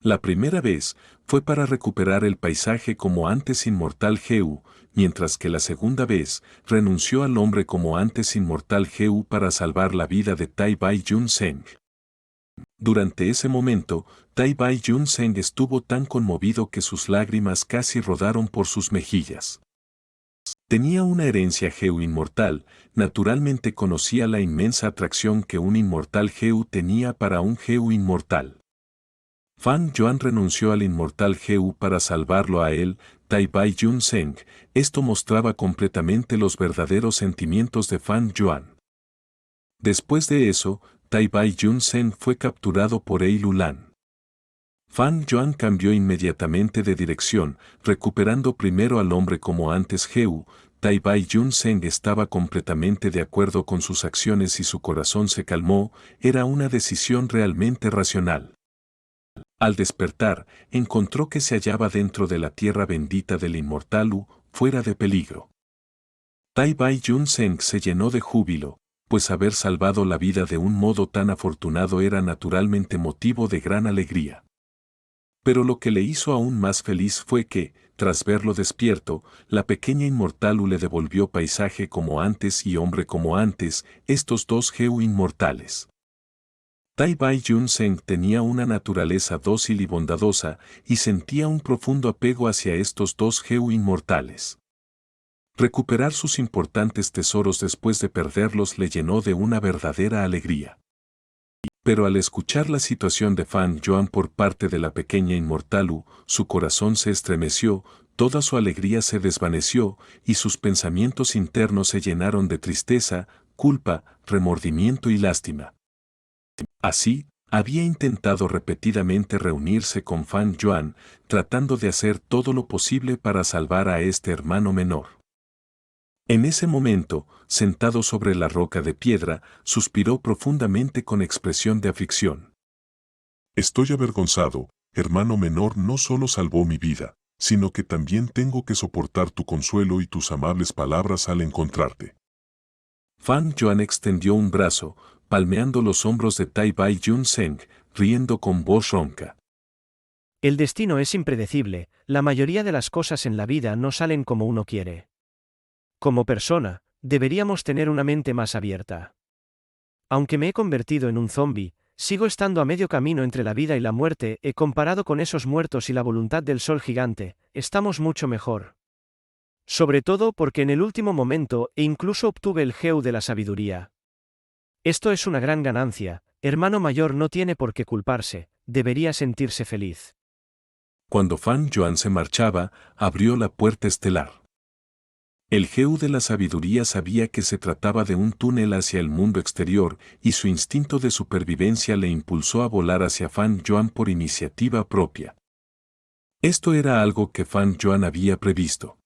La primera vez fue para recuperar el paisaje como antes inmortal Heu, mientras que la segunda vez renunció al hombre como antes inmortal Heu para salvar la vida de Tai Bai Yun Zeng. Durante ese momento, Tai Bai Yun Zeng estuvo tan conmovido que sus lágrimas casi rodaron por sus mejillas. Tenía una herencia Heu inmortal, naturalmente conocía la inmensa atracción que un inmortal Heu tenía para un Heu inmortal. Fan Yuan renunció al inmortal Heu para salvarlo a él, Tai Bai Yun Zeng, esto mostraba completamente los verdaderos sentimientos de Fan Yuan. Después de eso, Tai Bai Yun Zeng fue capturado por Ei Lulan. Fan Yuan cambió inmediatamente de dirección, recuperando primero al hombre como antes Heu. Tai Bai Yun Zeng estaba completamente de acuerdo con sus acciones y su corazón se calmó, era una decisión realmente racional. Al despertar, encontró que se hallaba dentro de la tierra bendita del inmortal U, fuera de peligro. Tai Bai Yun Zeng se llenó de júbilo, pues haber salvado la vida de un modo tan afortunado era naturalmente motivo de gran alegría. Pero lo que le hizo aún más feliz fue que, tras verlo despierto, la pequeña inmortal U le devolvió paisaje como antes y hombre como antes, estos 2 Heu inmortales. Tai Bai Yun Zeng tenía una naturaleza dócil y bondadosa, y sentía un profundo apego hacia estos 2 Heu inmortales. Recuperar sus importantes tesoros después de perderlos le llenó de una verdadera alegría. Pero al escuchar la situación de Fan Yuan por parte de la pequeña inmortal U, su corazón se estremeció, toda su alegría se desvaneció, y sus pensamientos internos se llenaron de tristeza, culpa, remordimiento y lástima. Así, había intentado repetidamente reunirse con Fan Yuan, tratando de hacer todo lo posible para salvar a este hermano menor. En ese momento, sentado sobre la roca de piedra, suspiró profundamente con expresión de aflicción. Estoy avergonzado, hermano menor no solo salvó mi vida, sino que también tengo que soportar tu consuelo y tus amables palabras al encontrarte. Fan Yuan extendió un brazo, palmeando los hombros de Tai Bai Yun Zeng, riendo con voz ronca. El destino es impredecible, la mayoría de las cosas en la vida no salen como uno quiere. Como persona, deberíamos tener una mente más abierta. Aunque me he convertido en un zombi, sigo estando a medio camino entre la vida y la muerte, comparado con esos muertos y la voluntad del sol gigante, estamos mucho mejor. Sobre todo porque en el último momento incluso obtuve el Heu de la sabiduría. Esto es una gran ganancia, hermano mayor no tiene por qué culparse, debería sentirse feliz. Cuando Fan Yuan se marchaba, abrió la puerta estelar. El Heu de la sabiduría sabía que se trataba de un túnel hacia el mundo exterior, y su instinto de supervivencia le impulsó a volar hacia Fan Yuan por iniciativa propia. Esto era algo que Fan Yuan había previsto.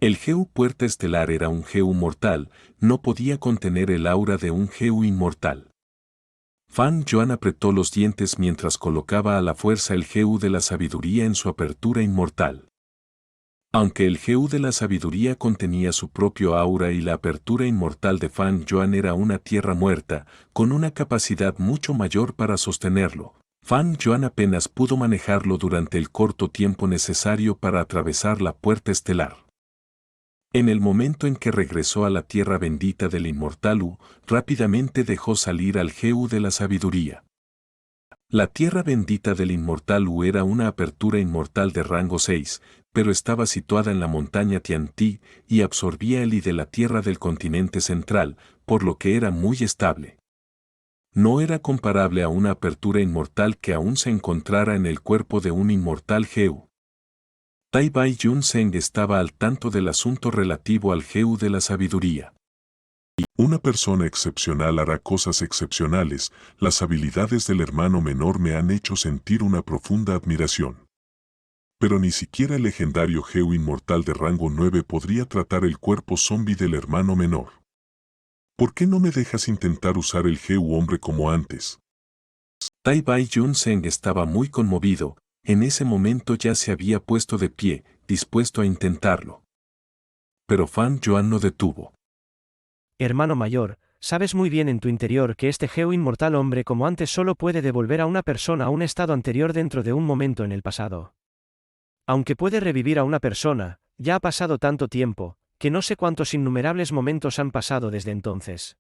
El Heu puerta estelar era un Heu mortal, no podía contener el aura de un Heu inmortal. Fan Yuan apretó los dientes mientras colocaba a la fuerza el Heu de la sabiduría en su apertura inmortal. Aunque el Heu de la sabiduría contenía su propio aura y la apertura inmortal de Fan Yuan era una tierra muerta, con una capacidad mucho mayor para sostenerlo, Fan Yuan apenas pudo manejarlo durante el corto tiempo necesario para atravesar la puerta estelar. En el momento en que regresó a la tierra bendita del inmortal U, rápidamente dejó salir al Heu de la sabiduría. La tierra bendita del inmortal U era una apertura inmortal de rango 6, pero estaba situada en la montaña Tianti y absorbía el I de la tierra del continente central, por lo que era muy estable. No era comparable a una apertura inmortal que aún se encontrara en el cuerpo de un inmortal Heu. Tai Bai Yun Zeng estaba al tanto del asunto relativo al Heu de la sabiduría. Una persona excepcional hará cosas excepcionales. Las habilidades del hermano menor me han hecho sentir una profunda admiración. Pero ni siquiera el legendario Heu inmortal de rango 9 podría tratar el cuerpo zombie del hermano menor. ¿Por qué no me dejas intentar usar el Heu hombre como antes? Tai Bai Yun Zeng estaba muy conmovido. En ese momento ya se había puesto de pie, dispuesto a intentarlo. Pero Fan Yuan no detuvo. Hermano mayor, sabes muy bien en tu interior que este Heu inmortal hombre como antes solo puede devolver a una persona a un estado anterior dentro de un momento en el pasado. Aunque puede revivir a una persona, ya ha pasado tanto tiempo, que no sé cuántos innumerables momentos han pasado desde entonces.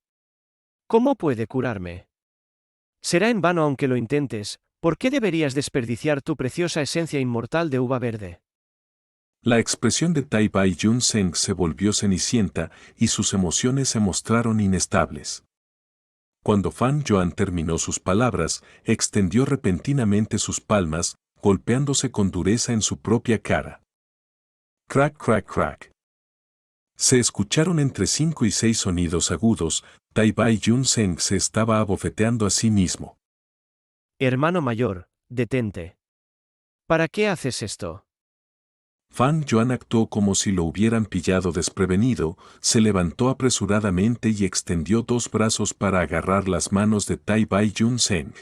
¿Cómo puede curarme? Será en vano aunque lo intentes. ¿Por qué deberías desperdiciar tu preciosa esencia inmortal de uva verde? La expresión de Tai Bai Yun Zeng se volvió cenicienta y sus emociones se mostraron inestables. Cuando Fan Yuan terminó sus palabras, extendió repentinamente sus palmas, golpeándose con dureza en su propia cara. Crack, crack, crack. Se escucharon entre 5 y 6 sonidos agudos. Tai Bai Yun Zeng se estaba abofeteando a sí mismo. Hermano mayor, detente. ¿Para qué haces esto? Fan Yuan actuó como si lo hubieran pillado desprevenido, se levantó apresuradamente y extendió 2 brazos para agarrar las manos de Tai Bai Yun Zeng.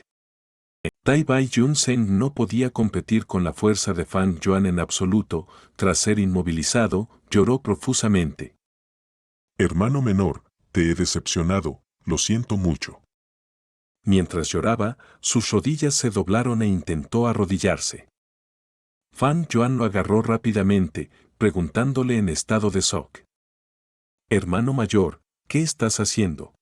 Tai Bai Yun Zeng no podía competir con la fuerza de Fan Yuan en absoluto. Tras ser inmovilizado, lloró profusamente. Hermano menor, te he decepcionado, lo siento mucho. Mientras lloraba, sus rodillas se doblaron e intentó arrodillarse. Fan Yuan lo agarró rápidamente, preguntándole en estado de shock. Hermano mayor, ¿qué estás haciendo?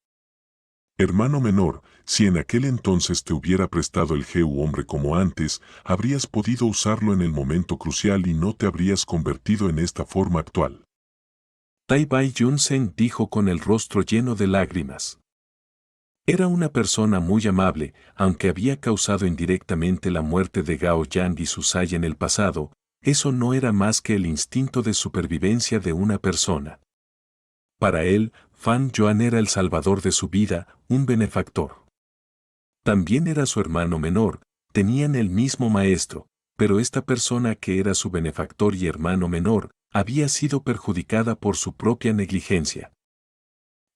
Hermano menor, si en aquel entonces te hubiera prestado el Heu hombre como antes, habrías podido usarlo en el momento crucial y no te habrías convertido en esta forma actual. Tai Bai Yun Zeng dijo con el rostro lleno de lágrimas. Era una persona muy amable, aunque había causado indirectamente la muerte de Gao Yang y Susai en el pasado, eso no era más que el instinto de supervivencia de una persona. Para él, Fan Yuan era el salvador de su vida, un benefactor. También era su hermano menor, tenían el mismo maestro, pero esta persona que era su benefactor y hermano menor, había sido perjudicada por su propia negligencia.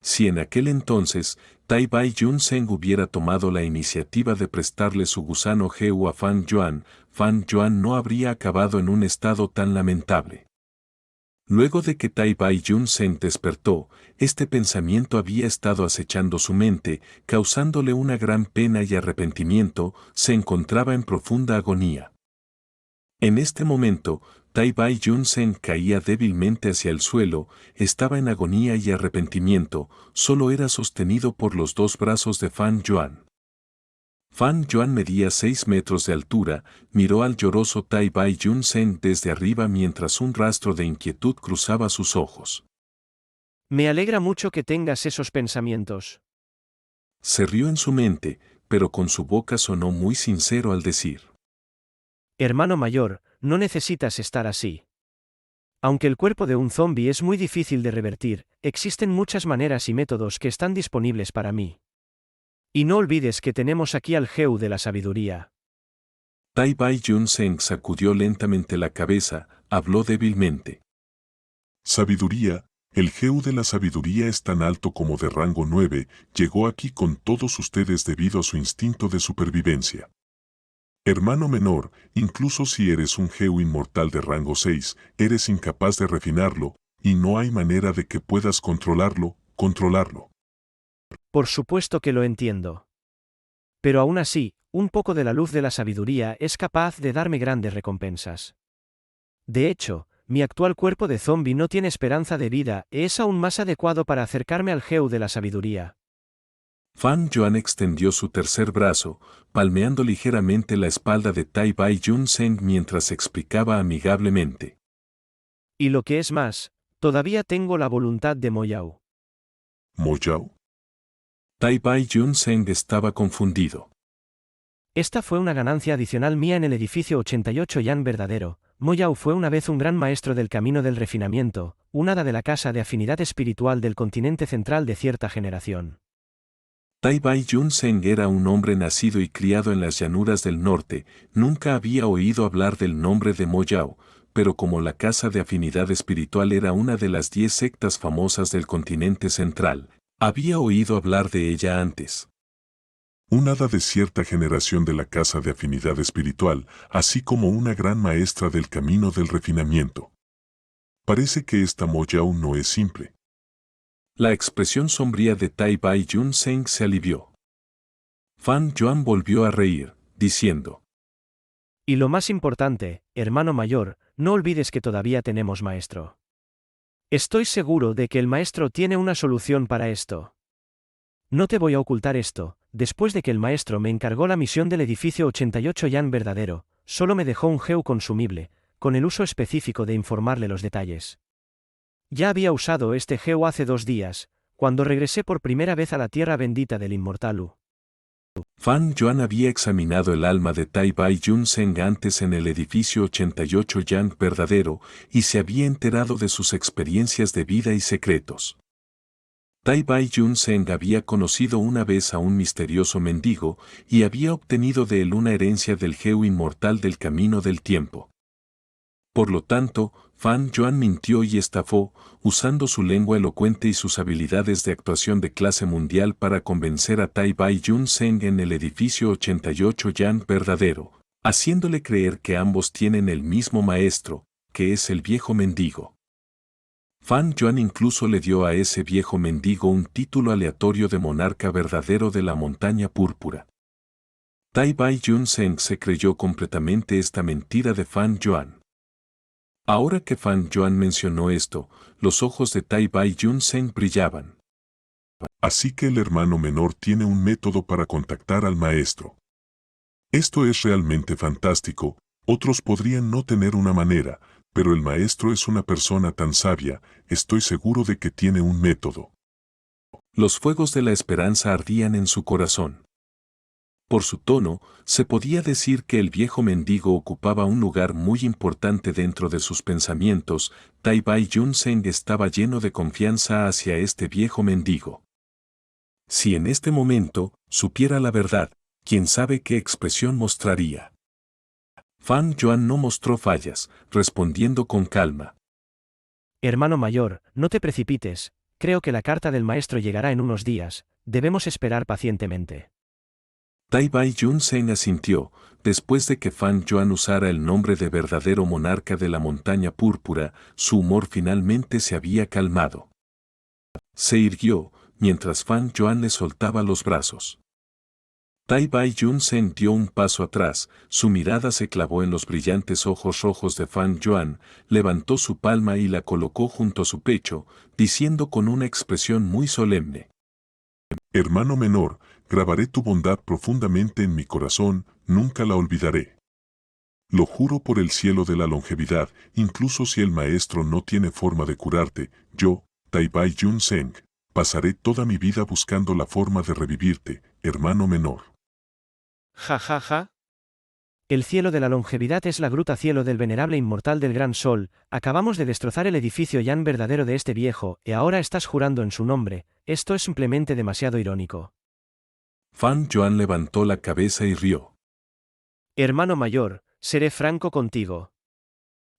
Si en aquel entonces, Tai Bai Yun Zeng hubiera tomado la iniciativa de prestarle su gusano Heu a Fan Yuan no habría acabado en un estado tan lamentable. Luego de que Tai Bai Yun Zeng despertó, este pensamiento había estado acechando su mente, causándole una gran pena y arrepentimiento. Se encontraba en profunda agonía. En este momento, Tai Bai Yun Zeng caía débilmente hacia el suelo, estaba en agonía y arrepentimiento, solo era sostenido por los 2 brazos de Fan Yuan. Fan Yuan medía 6 metros de altura, miró al lloroso Tai Bai Yun Zeng desde arriba mientras un rastro de inquietud cruzaba sus ojos. Me alegra mucho que tengas esos pensamientos. Se rió en su mente, pero con su boca sonó muy sincero al decir. Hermano mayor, no necesitas estar así. Aunque el cuerpo de un zombi es muy difícil de revertir, existen muchas maneras y métodos que están disponibles para mí. Y no olvides que tenemos aquí al Heu de la sabiduría. Tai Bai Yun Zeng sacudió lentamente la cabeza, habló débilmente. Sabiduría, el Heu de la sabiduría es tan alto como de rango 9, llegó aquí con todos ustedes debido a su instinto de supervivencia. Hermano menor, incluso si eres un Heu inmortal de rango 6, eres incapaz de refinarlo, y no hay manera de que puedas controlarlo. Por supuesto que lo entiendo. Pero aún así, un poco de la luz de la sabiduría es capaz de darme grandes recompensas. De hecho, mi actual cuerpo de zombie no tiene esperanza de vida e es aún más adecuado para acercarme al Geu de la sabiduría. Fan Yuan extendió su tercer brazo, palmeando ligeramente la espalda de Tai Bai Yun Seng mientras explicaba amigablemente. Y lo que es más, todavía tengo la voluntad de Mo Yao. ¿Mo Yao? Tai Bai Yun Seng estaba confundido. Esta fue una ganancia adicional mía en el edificio 88 Yan verdadero. Mo Yao fue una vez un gran maestro del camino del refinamiento, un hada de la casa de afinidad espiritual del continente central de cierta generación. Tai Bai Yun Seng era un hombre nacido y criado en las llanuras del norte, nunca había oído hablar del nombre de Mo Yao, pero como la casa de afinidad espiritual era una de las 10 sectas famosas del continente central, había oído hablar de ella antes. Un hada de cierta generación de la casa de afinidad espiritual, así como una gran maestra del camino del refinamiento. Parece que esta Mo Yao no es simple. La expresión sombría de Tai Bai Yun Seng se alivió. Fan Yuan volvió a reír, diciendo: Y lo más importante, hermano mayor, no olvides que todavía tenemos maestro. Estoy seguro de que el maestro tiene una solución para esto. No te voy a ocultar esto, después de que el maestro me encargó la misión del edificio 88 Yan verdadero, solo me dejó un Geu consumible, con el uso específico de informarle los detalles. Ya había usado este Geu hace 2 días, cuando regresé por primera vez a la tierra bendita del Inmortalu. Fan Yuan había examinado el alma de Tai Bai Yun Seng antes en el edificio 88 Yang verdadero y se había enterado de sus experiencias de vida y secretos. Tai Bai Yun Seng había conocido una vez a un misterioso mendigo y había obtenido de él una herencia del Geu inmortal del camino del tiempo. Por lo tanto, Fan Yuan mintió y estafó, usando su lengua elocuente y sus habilidades de actuación de clase mundial para convencer a Tai Bai Yun Seng en el edificio 88 Yan verdadero, haciéndole creer que ambos tienen el mismo maestro, que es el viejo mendigo. Fan Yuan incluso le dio a ese viejo mendigo un título aleatorio de monarca verdadero de la montaña púrpura. Tai Bai Yun Seng se creyó completamente esta mentira de Fan Yuan. Ahora que Fan Yuan mencionó esto, los ojos de Tai Bai Yun Seng brillaban. Así que el hermano menor tiene un método para contactar al maestro. Esto es realmente fantástico, otros podrían no tener una manera, pero el maestro es una persona tan sabia, estoy seguro de que tiene un método. Los fuegos de la esperanza ardían en su corazón. Por su tono, se podía decir que el viejo mendigo ocupaba un lugar muy importante dentro de sus pensamientos. Tai Bai Yun Seng estaba lleno de confianza hacia este viejo mendigo. Si en este momento supiera la verdad, quién sabe qué expresión mostraría. Fan Yuan no mostró fallas, respondiendo con calma. Hermano mayor, no te precipites, creo que la carta del maestro llegará en unos días, debemos esperar pacientemente. Tai Bai Yun Seng asintió, después de que Fan Yuan usara el nombre de verdadero monarca de la montaña púrpura, su humor finalmente se había calmado. Se irguió, mientras Fan Yuan le soltaba los brazos. Tai Bai Yun Seng dio un paso atrás, su mirada se clavó en los brillantes ojos rojos de Fan Yuan, levantó su palma y la colocó junto a su pecho, diciendo con una expresión muy solemne: Hermano menor, grabaré tu bondad profundamente en mi corazón, nunca la olvidaré. Lo juro por el cielo de la longevidad, incluso si el maestro no tiene forma de curarte, yo, Tai Bai Yun Seng, pasaré toda mi vida buscando la forma de revivirte, hermano menor. Ja ja ja. El cielo de la longevidad es la gruta cielo del venerable inmortal del gran sol, acabamos de destrozar el edificio Yan verdadero de este viejo, y ahora estás jurando en su nombre, esto es simplemente demasiado irónico. Fan Yuan levantó la cabeza y rió. Hermano mayor, seré franco contigo.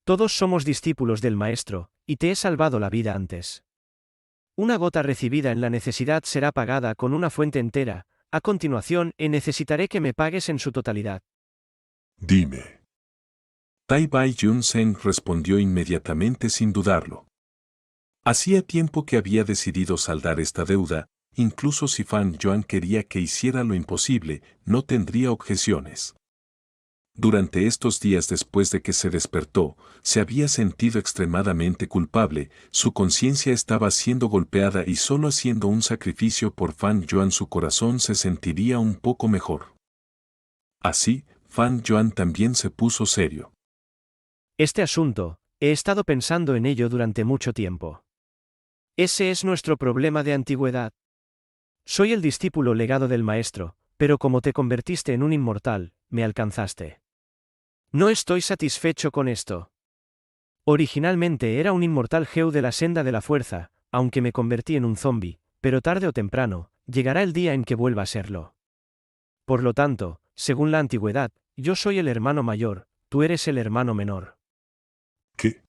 Todos somos discípulos del maestro, y te he salvado la vida antes. Una gota recibida en la necesidad será pagada con una fuente entera, a continuación, necesitaré que me pagues en su totalidad. Dime. Tai Bai Yun Seng respondió inmediatamente sin dudarlo. Hacía tiempo que había decidido saldar esta deuda, incluso si Fan Yuan quería que hiciera lo imposible, no tendría objeciones. Durante estos días después de que se despertó, se había sentido extremadamente culpable, su conciencia estaba siendo golpeada y solo haciendo un sacrificio por Fan Yuan su corazón se sentiría un poco mejor. Así, Fan Yuan también se puso serio. Este asunto, he estado pensando en ello durante mucho tiempo. Ese es nuestro problema de antigüedad. Soy el discípulo legado del maestro, pero como te convertiste en un inmortal, me alcanzaste. No estoy satisfecho con esto. Originalmente era un inmortal Geu de la senda de la fuerza, aunque me convertí en un zombi, pero tarde o temprano, llegará el día en que vuelva a serlo. Por lo tanto, según la antigüedad, yo soy el hermano mayor, tú eres el hermano menor. ¿Qué?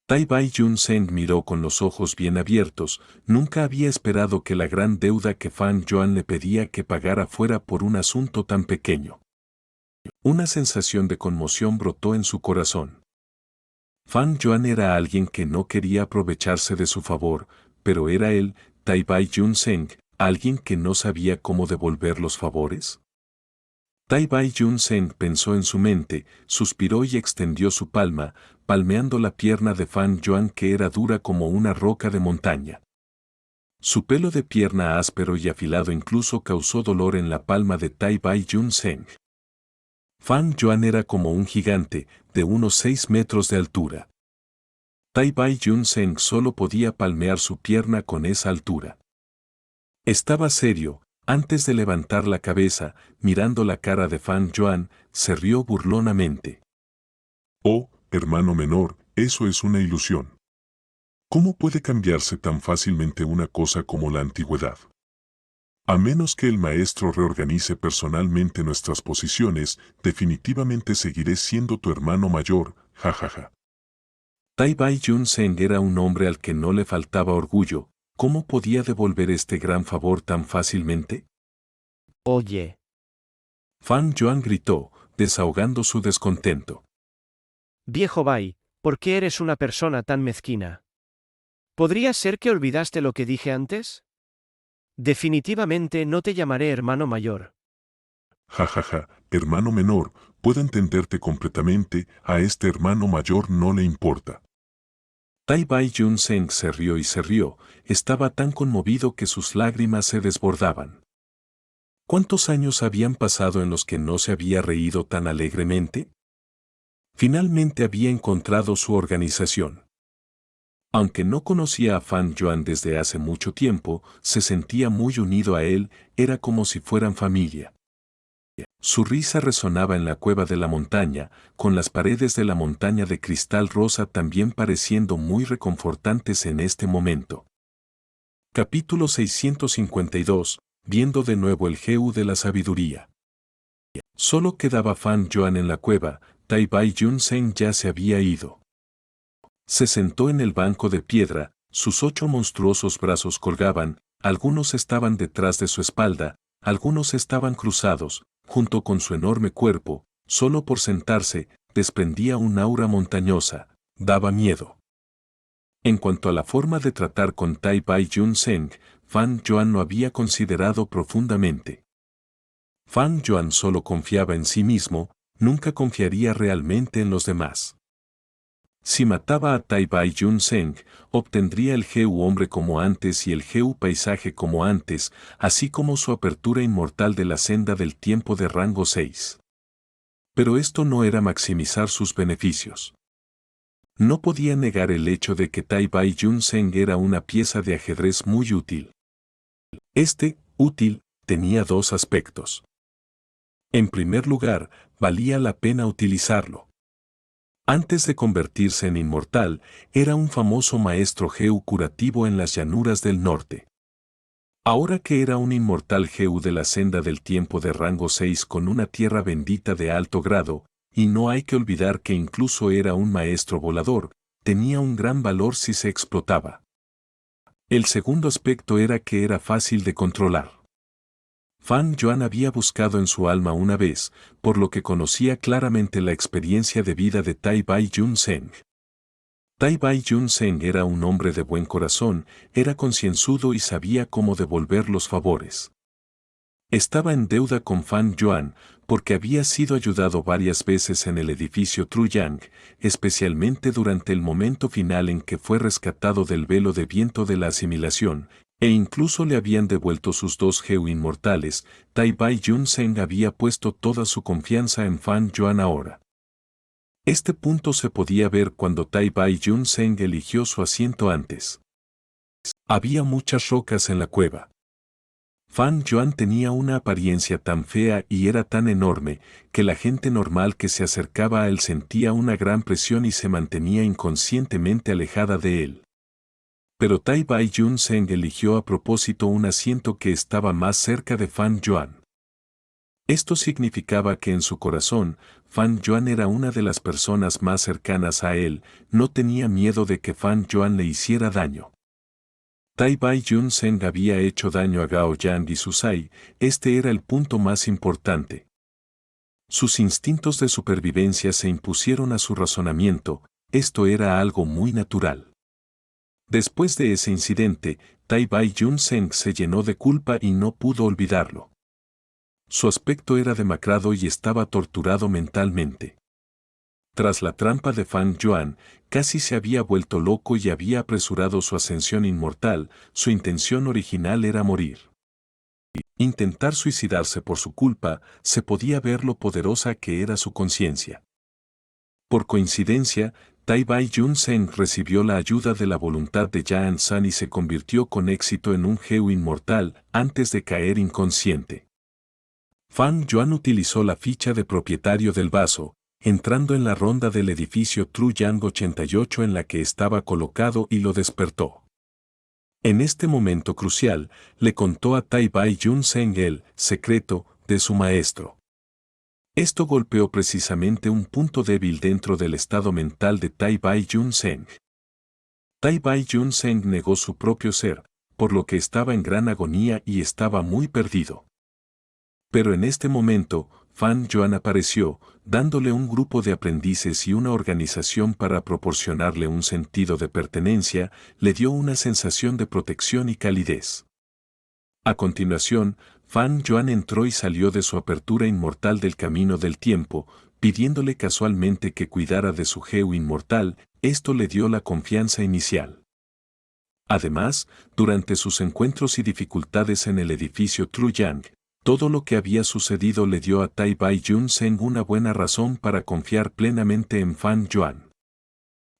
Tai Bai Yun Seng miró con los ojos bien abiertos, nunca había esperado que la gran deuda que Fan Yuan le pedía que pagara fuera por un asunto tan pequeño. Una sensación de conmoción brotó en su corazón. Fan Yuan era alguien que no quería aprovecharse de su favor, pero ¿era él, Tai Bai Yun Seng, alguien que no sabía cómo devolver los favores? Tai Bai Yun Seng pensó en su mente, suspiró y extendió su palma, palmeando la pierna de Fan Yuan que era dura como una roca de montaña. Su pelo de pierna áspero y afilado incluso causó dolor en la palma de Tai Bai Yun Seng. Fan Yuan era como un gigante, de unos 6 metros de altura. Tai Bai Yun Seng solo podía palmear su pierna con esa altura. Estaba serio, antes de levantar la cabeza, mirando la cara de Fan Yuan, se rió burlonamente. Oh, hermano menor, eso es una ilusión. ¿Cómo puede cambiarse tan fácilmente una cosa como la antigüedad? A menos que el maestro reorganice personalmente nuestras posiciones, definitivamente seguiré siendo tu hermano mayor, jajaja. Tai Bai Yun Seng era un hombre al que no le faltaba orgullo. ¿Cómo podía devolver este gran favor tan fácilmente? Oye. Fan Yuan gritó, desahogando su descontento. Viejo Bai, ¿por qué eres una persona tan mezquina? ¿Podría ser que olvidaste lo que dije antes? Definitivamente no te llamaré hermano mayor. Jajaja, hermano menor, puedo entenderte completamente, a este hermano mayor no le importa. Tai Bai Yun Seng se rió y se rió, estaba tan conmovido que sus lágrimas se desbordaban. ¿Cuántos años habían pasado en los que no se había reído tan alegremente? Finalmente había encontrado su organización. Aunque no conocía a Fan Yuan desde hace mucho tiempo, se sentía muy unido a él, era como si fueran familia. Su risa resonaba en la cueva de la montaña, con las paredes de la montaña de cristal rosa también pareciendo muy reconfortantes en este momento. Capítulo 652, viendo de nuevo el Geu de la sabiduría. Solo quedaba Fan Yuan en la cueva, Tai Bai Yun Seng ya se había ido. Se sentó en el banco de piedra, sus 8 monstruosos brazos colgaban, algunos estaban detrás de su espalda, algunos estaban cruzados, junto con su enorme cuerpo, solo por sentarse, desprendía un aura montañosa, daba miedo. En cuanto a la forma de tratar con Tai Bai Yun Seng, Fan Yuan lo había considerado profundamente. Fan Yuan solo confiaba en sí mismo, nunca confiaría realmente en los demás. Si mataba a Tai Bai Yun Seng, obtendría el Geu hombre como antes y el Geu paisaje como antes, así como su apertura inmortal de la senda del tiempo de rango 6. Pero esto no era maximizar sus beneficios. No podía negar el hecho de que Tai Bai Yun Seng era una pieza de ajedrez muy útil. Útil, tenía 2 aspectos. En primer lugar, valía la pena utilizarlo. Antes de convertirse en inmortal, era un famoso maestro Geu curativo en las llanuras del norte. Ahora que era un inmortal Geu de la senda del tiempo de rango 6 con una tierra bendita de alto grado, y no hay que olvidar que incluso era un maestro volador, tenía un gran valor si se explotaba. El segundo aspecto era que era fácil de controlar. Fan Yuan había buscado en su alma una vez, por lo que conocía claramente la experiencia de vida de Tai Bai Yun Seng. Tai Bai Yun Seng era un hombre de buen corazón, era concienzudo y sabía cómo devolver los favores. Estaba en deuda con Fan Yuan, porque había sido ayudado varias veces en el edificio Truyang, especialmente durante el momento final en que fue rescatado del velo de viento de la asimilación, e incluso le habían devuelto sus 2 Geu inmortales. Tai Bai Yun Seng había puesto toda su confianza en Fan Yuan ahora. Este punto se podía ver cuando Tai Bai Yun Seng eligió su asiento antes. Había muchas rocas en la cueva. Fan Yuan tenía una apariencia tan fea y era tan enorme que la gente normal que se acercaba a él sentía una gran presión y se mantenía inconscientemente alejada de él. Pero Tai Bai Yun Seng eligió a propósito un asiento que estaba más cerca de Fan Yuan. Esto significaba que en su corazón, Fan Yuan era una de las personas más cercanas a él, no tenía miedo de que Fan Yuan le hiciera daño. Tai Bai Yun Seng había hecho daño a Gao Yang y Susai, este era el punto más importante. Sus instintos de supervivencia se impusieron a su razonamiento, esto era algo muy natural. Después de ese incidente, Tai Bai Yun Seng se llenó de culpa y no pudo olvidarlo. Su aspecto era demacrado y estaba torturado mentalmente. Tras la trampa de Fan Yuan, casi se había vuelto loco y había apresurado su ascensión inmortal, su intención original era morir. Intentar suicidarse por su culpa, se podía ver lo poderosa que era su conciencia. Por coincidencia, Tai Bai Yun Seng recibió la ayuda de la voluntad de Yan San y se convirtió con éxito en un Geu inmortal antes de caer inconsciente. Fan Yuan utilizó la ficha de propietario del vaso, entrando en la ronda del edificio Truyang 88 en la que estaba colocado y lo despertó. En este momento crucial, le contó a Tai Bai Yun Seng el secreto de su maestro. Esto golpeó precisamente un punto débil dentro del estado mental de Tai Bai Yun Seng. Tai Bai Yun Seng negó su propio ser, por lo que estaba en gran agonía y estaba muy perdido. Pero en este momento, Fan Yuan apareció, dándole un grupo de aprendices y una organización para proporcionarle un sentido de pertenencia, le dio una sensación de protección y calidez. A continuación, Fan Yuan entró y salió de su apertura inmortal del camino del tiempo, pidiéndole casualmente que cuidara de su Geu inmortal, esto le dio la confianza inicial. Además, durante sus encuentros y dificultades en el edificio Truyang, todo lo que había sucedido le dio a Tai Bai Yun Seng una buena razón para confiar plenamente en Fan Yuan.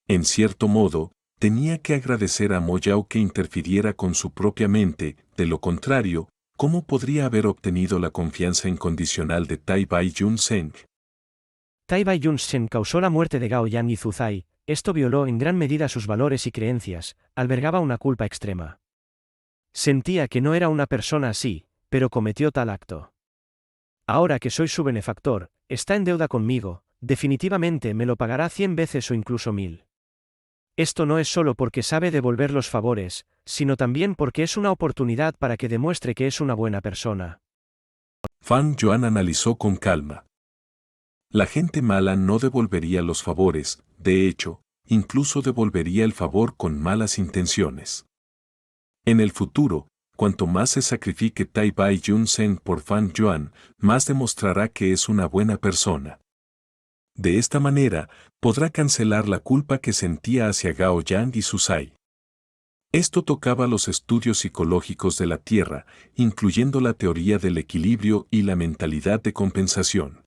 En cierto modo, tenía que agradecer a Mo Yao que interfiriera con su propia mente, de lo contrario, ¿cómo podría haber obtenido la confianza incondicional de Tai Bai Yun Seng? Tai Bai Yun Seng causó la muerte de Gao Yang y Zuzai, esto violó en gran medida sus valores y creencias, albergaba una culpa extrema. Sentía que no era una persona así, pero cometió tal acto. Ahora que soy su benefactor, está en deuda conmigo, definitivamente me lo pagará 100 veces o incluso 1000. Esto no es solo porque sabe devolver los favores, sino también porque es una oportunidad para que demuestre que es una buena persona. Fan Yuan analizó con calma. La gente mala no devolvería los favores, de hecho, incluso devolvería el favor con malas intenciones. En el futuro, cuanto más se sacrifique Tai Bai Yun Seng por Fan Yuan, más demostrará que es una buena persona. De esta manera, podrá cancelar la culpa que sentía hacia Gao Yang y Susai. Esto tocaba los estudios psicológicos de la Tierra, incluyendo la teoría del equilibrio y la mentalidad de compensación.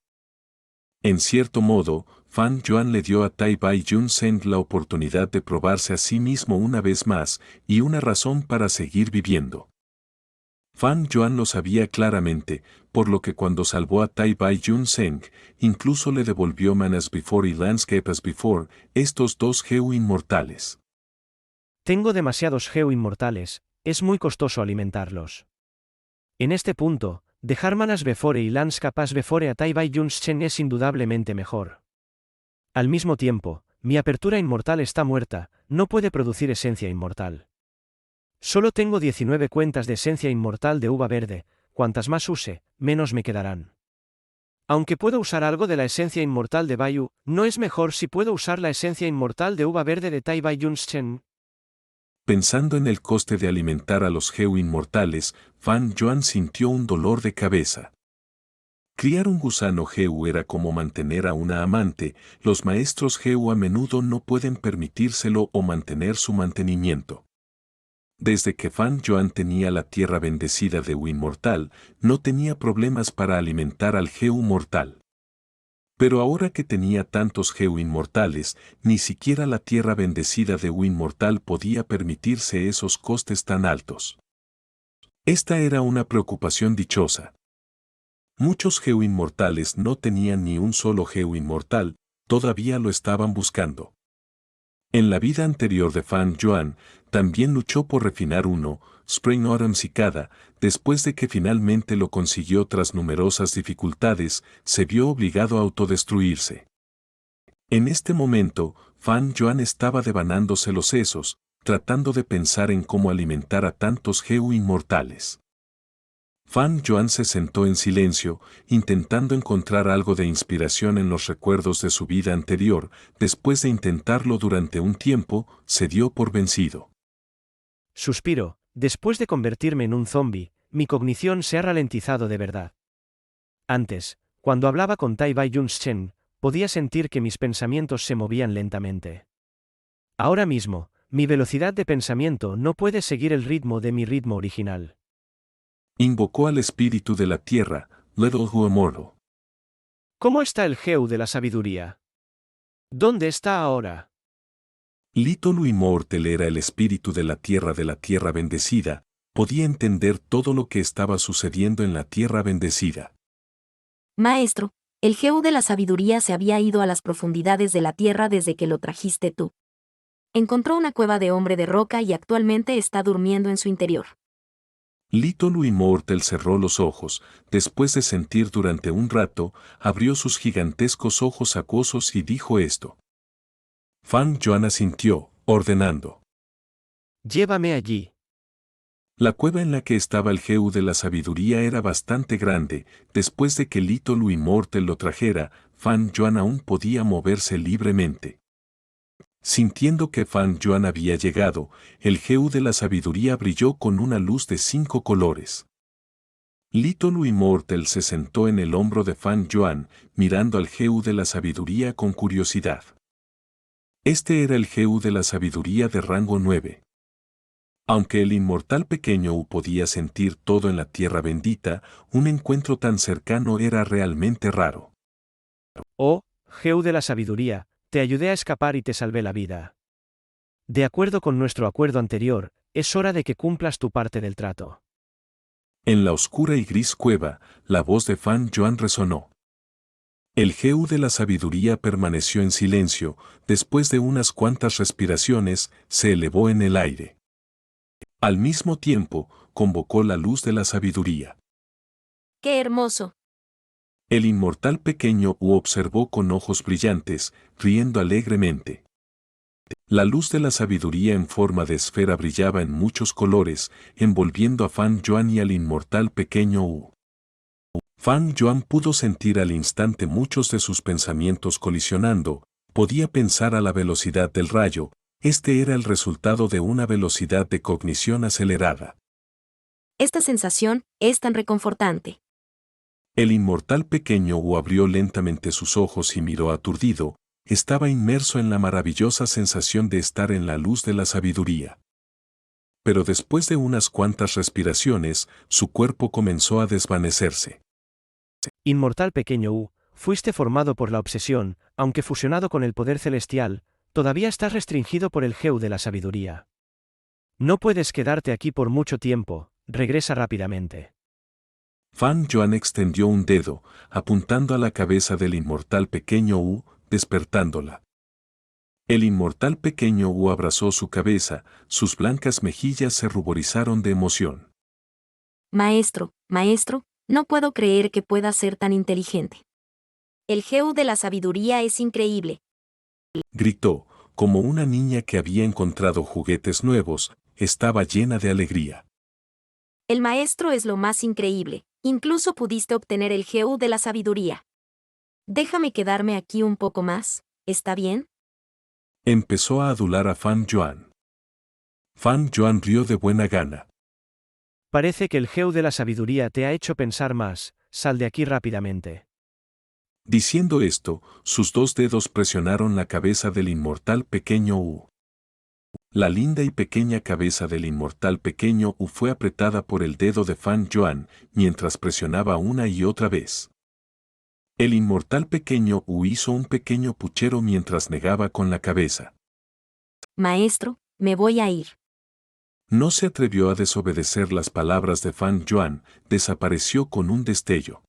En cierto modo, Fan Yuan le dio a Tai Bai Yun Seng la oportunidad de probarse a sí mismo una vez más y una razón para seguir viviendo. Fan Yuan lo sabía claramente, por lo que cuando salvó a Tai Bai Yun Seng, incluso le devolvió Man as Before y Landscape as Before, estos 2 Geu inmortales. Tengo demasiados Geu inmortales, es muy costoso alimentarlos. En este punto, dejar Man as Before y Landscape as Before a Tai Bai Yun Seng es indudablemente mejor. Al mismo tiempo, mi apertura inmortal está muerta, no puede producir esencia inmortal. Solo tengo 19 cuentas de esencia inmortal de uva verde, cuantas más use, menos me quedarán. Aunque puedo usar algo de la esencia inmortal de Bayu, ¿no es mejor si puedo usar la esencia inmortal de uva verde de Tai Bai Yunchen? Pensando en el coste de alimentar a los Geu inmortales, Fan Yuan sintió un dolor de cabeza. Criar un gusano Geu era como mantener a una amante, los maestros Geu a menudo no pueden permitírselo o mantener su mantenimiento. Desde que Fan Yuan tenía la tierra bendecida de Wu inmortal, no tenía problemas para alimentar al Geu mortal. Pero ahora que tenía tantos Geu inmortales, ni siquiera la tierra bendecida de Wu inmortal podía permitirse esos costes tan altos. Esta era una preocupación dichosa. Muchos Geu inmortales no tenían ni un solo Geu inmortal, todavía lo estaban buscando. En la vida anterior de Fan Yuan, también luchó por refinar uno, Spring Autumn Cicada, después de que finalmente lo consiguió tras numerosas dificultades, se vio obligado a autodestruirse. En este momento, Fan Yuan estaba devanándose los sesos, tratando de pensar en cómo alimentar a tantos Geu inmortales. Fan Yuan se sentó en silencio, intentando encontrar algo de inspiración en los recuerdos de su vida anterior. Después de intentarlo durante un tiempo, se dio por vencido. Suspiro, después de convertirme en un zombi, mi cognición se ha ralentizado de verdad. Antes, cuando hablaba con Tai Bai Yunchen, podía sentir que mis pensamientos se movían lentamente. Ahora mismo, mi velocidad de pensamiento no puede seguir el ritmo de mi ritmo original. Invocó al espíritu de la tierra, Little Huemoro. ¿Cómo está el Geu de la sabiduría? ¿Dónde está ahora? Little Immortal era el espíritu de la tierra bendecida, podía entender todo lo que estaba sucediendo en la tierra bendecida. Maestro, el Geu de la sabiduría se había ido a las profundidades de la tierra desde que lo trajiste tú. Encontró una cueva de hombre de roca y actualmente está durmiendo en su interior. Little Immortal cerró los ojos, después de sentir durante un rato, abrió sus gigantescos ojos acuosos y dijo esto. Fan Yuan asintió, ordenando. Llévame allí. La cueva en la que estaba el Geu de la sabiduría era bastante grande. Después de que Little Immortal lo trajera, Fan Yuan aún podía moverse libremente. Sintiendo que Fan Yuan había llegado, el Geu de la sabiduría brilló con una luz de 5 colores. Little Immortal se sentó en el hombro de Fan Yuan, mirando al Geu de la sabiduría con curiosidad. Este era el Geu de la sabiduría de rango 9. Aunque el inmortal pequeño U podía sentir todo en la tierra bendita, un encuentro tan cercano era realmente raro. Oh, Geu de la sabiduría, te ayudé a escapar y te salvé la vida. De acuerdo con nuestro acuerdo anterior, es hora de que cumplas tu parte del trato. En la oscura y gris cueva, la voz de Fan Yuan resonó. El Geu de la sabiduría permaneció en silencio, después de unas cuantas respiraciones, se elevó en el aire. Al mismo tiempo, convocó la luz de la sabiduría. ¡Qué hermoso! El inmortal pequeño U observó con ojos brillantes, riendo alegremente. La luz de la sabiduría en forma de esfera brillaba en muchos colores, envolviendo a Fan Yuan y al inmortal pequeño U. Fan Yuan pudo sentir al instante muchos de sus pensamientos colisionando, podía pensar a la velocidad del rayo. Este era el resultado de una velocidad de cognición acelerada. Esta sensación es tan reconfortante. El inmortal pequeño U abrió lentamente sus ojos y miró aturdido, estaba inmerso en la maravillosa sensación de estar en la luz de la sabiduría. Pero después de unas cuantas respiraciones, su cuerpo comenzó a desvanecerse. Inmortal pequeño U, fuiste formado por la obsesión, aunque fusionado con el poder celestial, todavía estás restringido por el Geu de la sabiduría. No puedes quedarte aquí por mucho tiempo, regresa rápidamente. Fan Yuan extendió un dedo, apuntando a la cabeza del inmortal pequeño U, despertándola. El inmortal pequeño U abrazó su cabeza, sus blancas mejillas se ruborizaron de emoción. Maestro, no puedo creer que pueda ser tan inteligente. El Geu de la sabiduría es increíble. Gritó, como una niña que había encontrado juguetes nuevos, estaba llena de alegría. El maestro es lo más increíble, incluso pudiste obtener el Geu de la sabiduría. Déjame quedarme aquí un poco más, ¿está bien? Empezó a adular a Fan Yuan. Fan Yuan rió de buena gana. Parece que el Geu de la sabiduría te ha hecho pensar más, sal de aquí rápidamente. Diciendo esto, sus dos dedos presionaron la cabeza del inmortal pequeño U. La linda y pequeña cabeza del inmortal pequeño U fue apretada por el dedo de Fan Yuan, mientras presionaba una y otra vez. El inmortal pequeño U hizo un pequeño puchero mientras negaba con la cabeza. Maestro, me voy a ir. No se atrevió a desobedecer las palabras de Fan Yuan, desapareció con un destello.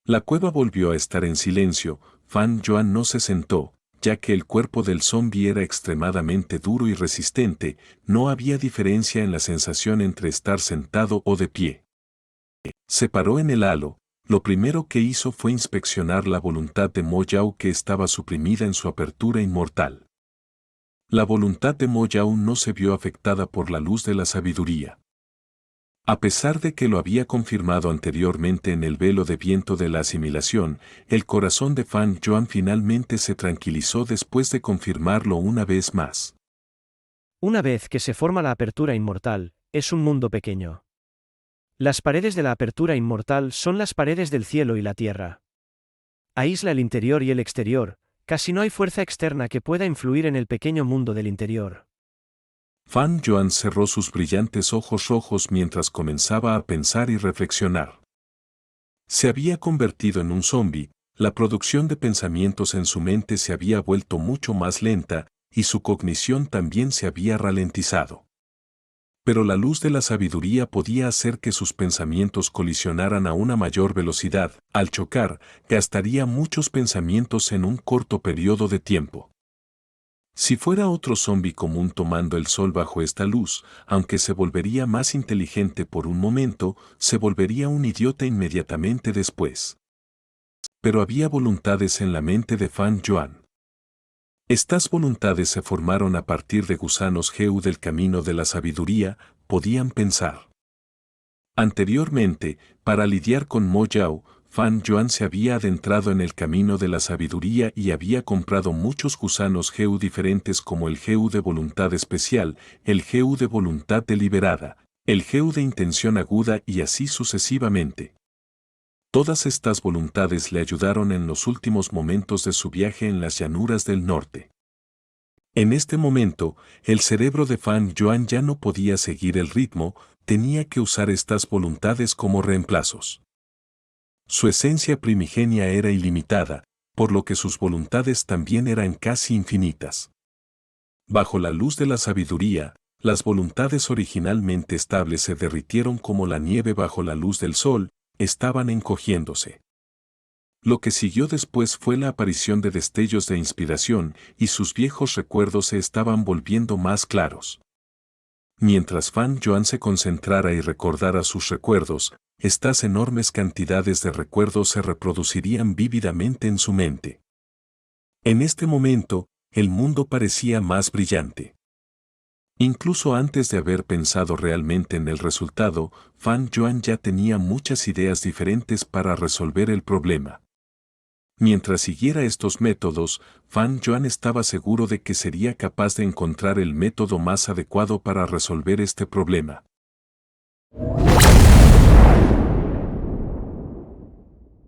La cueva volvió a estar en silencio. Fan Yuan no se sentó, ya que el cuerpo del zombi era extremadamente duro y resistente, no había diferencia en la sensación entre estar sentado o de pie. Se paró en el halo, lo primero que hizo fue inspeccionar la voluntad de Mo Yao que estaba suprimida en su apertura inmortal. La voluntad de Mo Yao no se vio afectada por la luz de la sabiduría. A pesar de que lo había confirmado anteriormente en el velo de viento de la asimilación, el corazón de Fan Yuan finalmente se tranquilizó después de confirmarlo una vez más. Una vez que se forma la apertura inmortal, es un mundo pequeño. Las paredes de la apertura inmortal son las paredes del cielo y la tierra. Aísla el interior y el exterior, casi no hay fuerza externa que pueda influir en el pequeño mundo del interior. Fan Yuan cerró sus brillantes ojos rojos mientras comenzaba a pensar y reflexionar. Se había convertido en un zombi, la producción de pensamientos en su mente se había vuelto mucho más lenta, y su cognición también se había ralentizado. Pero la luz de la sabiduría podía hacer que sus pensamientos colisionaran a una mayor velocidad. Al chocar, gastaría muchos pensamientos en un corto periodo de tiempo. Si fuera otro zombi común tomando el sol bajo esta luz, aunque se volvería más inteligente por un momento, se volvería un idiota inmediatamente después. Pero había voluntades en la mente de Fan Yuan. Estas voluntades se formaron a partir de gusanos Geu del camino de la sabiduría, podían pensar. Anteriormente, para lidiar con Mo Yao, Fan Yuan se había adentrado en el camino de la sabiduría y había comprado muchos gusanos Geu diferentes como el Geu de voluntad especial, el Geu de voluntad deliberada, el Geu de intención aguda y así sucesivamente. Todas estas voluntades le ayudaron en los últimos momentos de su viaje en las llanuras del norte. En este momento, el cerebro de Fan Yuan ya no podía seguir el ritmo, tenía que usar estas voluntades como reemplazos. Su esencia primigenia era ilimitada, por lo que sus voluntades también eran casi infinitas. Bajo la luz de la sabiduría, las voluntades originalmente estables se derritieron como la nieve bajo la luz del sol, estaban encogiéndose. Lo que siguió después fue la aparición de destellos de inspiración y sus viejos recuerdos se estaban volviendo más claros. Mientras Fan Yuan se concentrara y recordara sus recuerdos, estas enormes cantidades de recuerdos se reproducirían vívidamente en su mente. En este momento, el mundo parecía más brillante. Incluso antes de haber pensado realmente en el resultado, Fan Yuan ya tenía muchas ideas diferentes para resolver el problema. Mientras siguiera estos métodos, Fan Yuan estaba seguro de que sería capaz de encontrar el método más adecuado para resolver este problema.